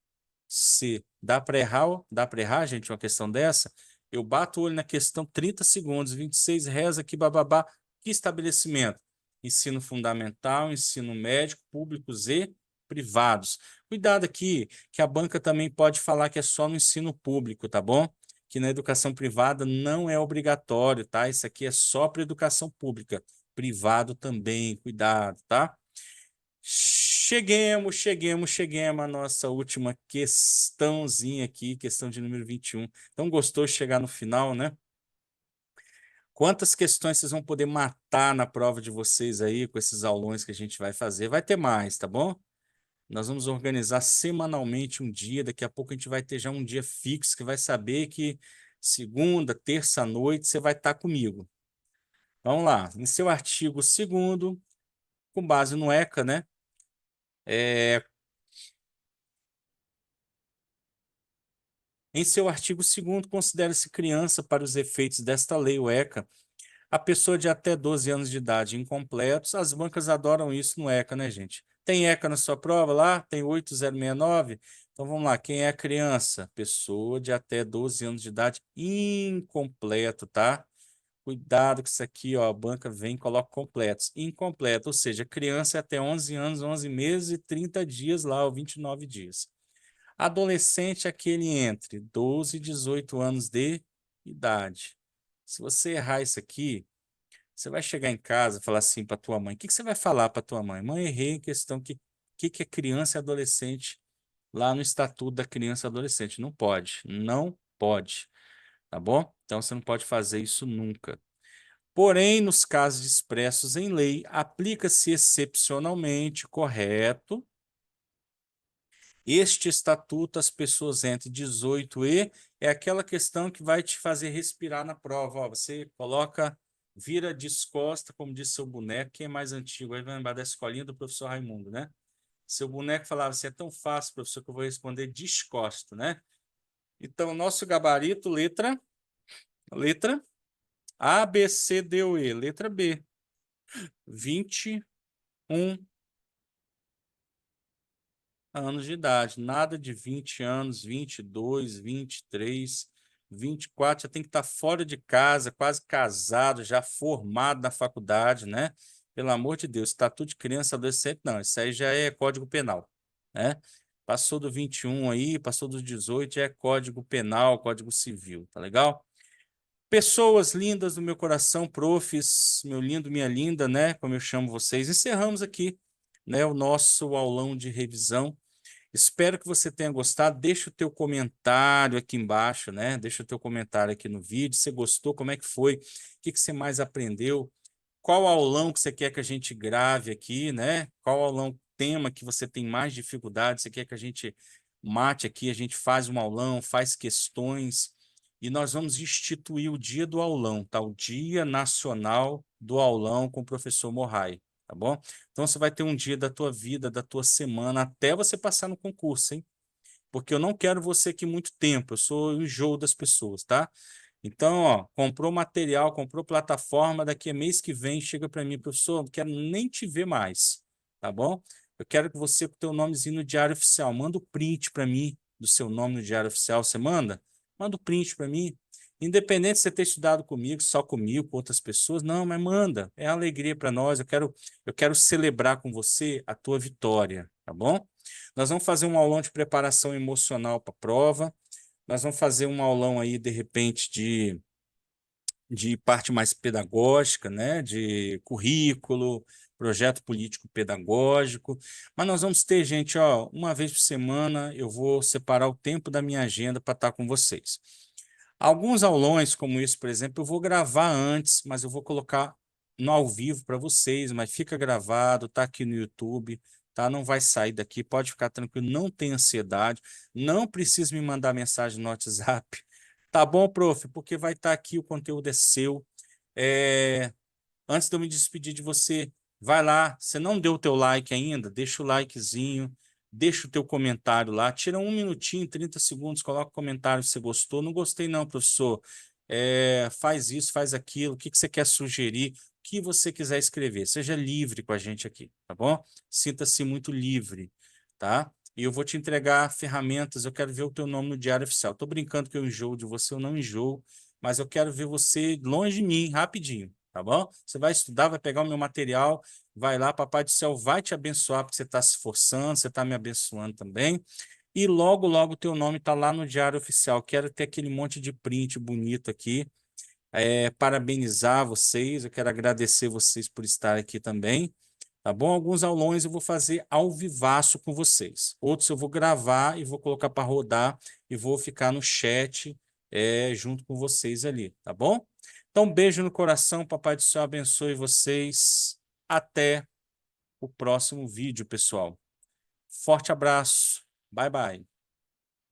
Speaker 1: C. Dá para errar, gente, uma questão dessa? Eu bato o olho na questão 30 segundos, 26 reza aqui, bababá. Que estabelecimento? Ensino fundamental, ensino médico, públicos e privados. Cuidado aqui, que a banca também pode falar que é só no ensino público, tá bom? Que na educação privada não é obrigatório, tá? Isso aqui é só para educação pública. Privado também, cuidado, tá? Cheguemos à nossa última questãozinha aqui, questão de número 21. Então, gostou de chegar no final, né? Quantas questões vocês vão poder matar na prova de vocês aí, com esses aulões que a gente vai fazer? Vai ter mais, tá bom? Nós vamos organizar semanalmente um dia, daqui a pouco a gente vai ter já um dia fixo, que vai saber que segunda, terça à noite você vai estar comigo. Vamos lá, em seu artigo 2º, com base no ECA, né? Em seu artigo 2º, considera-se criança para os efeitos desta lei, o ECA, a pessoa de até 12 anos de idade incompletos. As bancas adoram isso no ECA, né, gente? Tem ECA na sua prova lá? Tem 8069? Então vamos lá, quem é a criança? Pessoa de até 12 anos de idade incompleto, tá? Cuidado com isso aqui, ó, a banca vem e coloca completos. Incompleto, ou seja, criança é até 11 anos, 11 meses e 30 dias lá, ou 29 dias. Adolescente é aquele entre 12 e 18 anos de idade. Se você errar isso aqui, você vai chegar em casa e falar assim para tua mãe. O que que você vai falar para tua mãe? Mãe, errei em questão que é criança e adolescente lá no Estatuto da Criança e Adolescente. Não pode, não pode, tá bom? Então você não pode fazer isso nunca. Porém, nos casos expressos em lei, aplica-se excepcionalmente, correto, este estatuto, as pessoas entre 18 e é aquela questão que vai te fazer respirar na prova. Ó, você coloca, vira descosta, como disse seu boneco, quem é mais antigo aí vai lembrar da escolinha do professor Raimundo, né? Seu boneco falava assim: é tão fácil, professor, que eu vou responder descosto, né? Então, nosso gabarito, letra A, B, C, D ou E. Letra B. 21 anos de idade. Nada de 20 anos, 22, 23, 24. Já tem que estar fora de casa, quase casado, já formado na faculdade, né? Pelo amor de Deus, estatuto de criança, adolescente, não. Isso aí já é Código Penal, né? Passou do 21 aí, passou dos 18, já é Código Penal, Código Civil, tá legal? Pessoas lindas do meu coração, profs, meu lindo, minha linda, né? Como eu chamo vocês. Encerramos aqui, né, o nosso aulão de revisão. Espero que você tenha gostado. Deixa o teu comentário aqui embaixo, né? Deixa o teu comentário aqui no vídeo. Você gostou? Como é que foi? O que que você mais aprendeu? Qual aulão que você quer que a gente grave aqui, né? Qual aulão, tema que você tem mais dificuldade? Você quer que a gente mate aqui? A gente faz um aulão, faz questões e nós vamos instituir o dia do aulão, tá? O Dia Nacional do Aulão com o professor Morrai, tá bom? Então você vai ter um dia da tua vida, da tua semana, até você passar no concurso, hein? Porque eu não quero você aqui muito tempo, eu sou o enjoo das pessoas, tá? Então, ó, comprou material, comprou plataforma, daqui a mês que vem chega para mim, professor, não quero nem te ver mais, tá bom? Eu quero que você, com o teu nomezinho no Diário Oficial, manda o print para mim do seu nome no Diário Oficial, você manda? Manda o print para mim. Independente de você ter estudado comigo, só comigo, com outras pessoas, não, mas manda, é alegria para nós, eu quero celebrar com você a tua vitória, tá bom? Nós vamos fazer um aulão de preparação emocional para a prova, nós vamos fazer um aulão aí, de repente, de parte mais pedagógica, né? De currículo, projeto político pedagógico. Mas nós vamos ter, gente, ó, uma vez por semana eu vou separar o tempo da minha agenda para estar com vocês. Alguns aulões, como isso, por exemplo, eu vou gravar antes, mas eu vou colocar no ao vivo para vocês, mas fica gravado, tá aqui no YouTube, tá? Não vai sair daqui, pode ficar tranquilo, não tem ansiedade, não precisa me mandar mensagem no WhatsApp. Tá bom, prof? Porque vai estar aqui, o conteúdo é seu. É, Antes de eu me despedir de você, vai lá. Você não deu o teu like ainda? Deixa o likezinho, deixa o teu comentário lá. Tira um minutinho, 30 segundos, coloca o comentário se você gostou. Não gostei não, professor. Faz isso, faz aquilo. O que que você quer sugerir? O que você quiser escrever. Seja livre com a gente aqui, tá bom? Sinta-se muito livre, tá? E eu vou te entregar ferramentas. Eu quero ver o teu nome no Diário Oficial. Estou brincando que eu enjoo de você, eu não enjoo, mas eu quero ver você longe de mim, rapidinho. Tá bom? Você vai estudar, vai pegar o meu material, vai lá, Papai do Céu vai te abençoar, porque você está se esforçando, você está me abençoando também. E logo, logo o teu nome está lá no Diário Oficial. Quero ter aquele monte de print bonito aqui. Parabenizar vocês, eu quero agradecer vocês por estar aqui também. Tá bom? Alguns aulões eu vou fazer ao vivaço com vocês. Outros eu vou gravar e vou colocar para rodar e vou ficar no chat junto com vocês ali, tá bom? Então, beijo no coração, Papai do Céu abençoe vocês. Até o próximo vídeo, pessoal. Forte abraço. Bye, bye.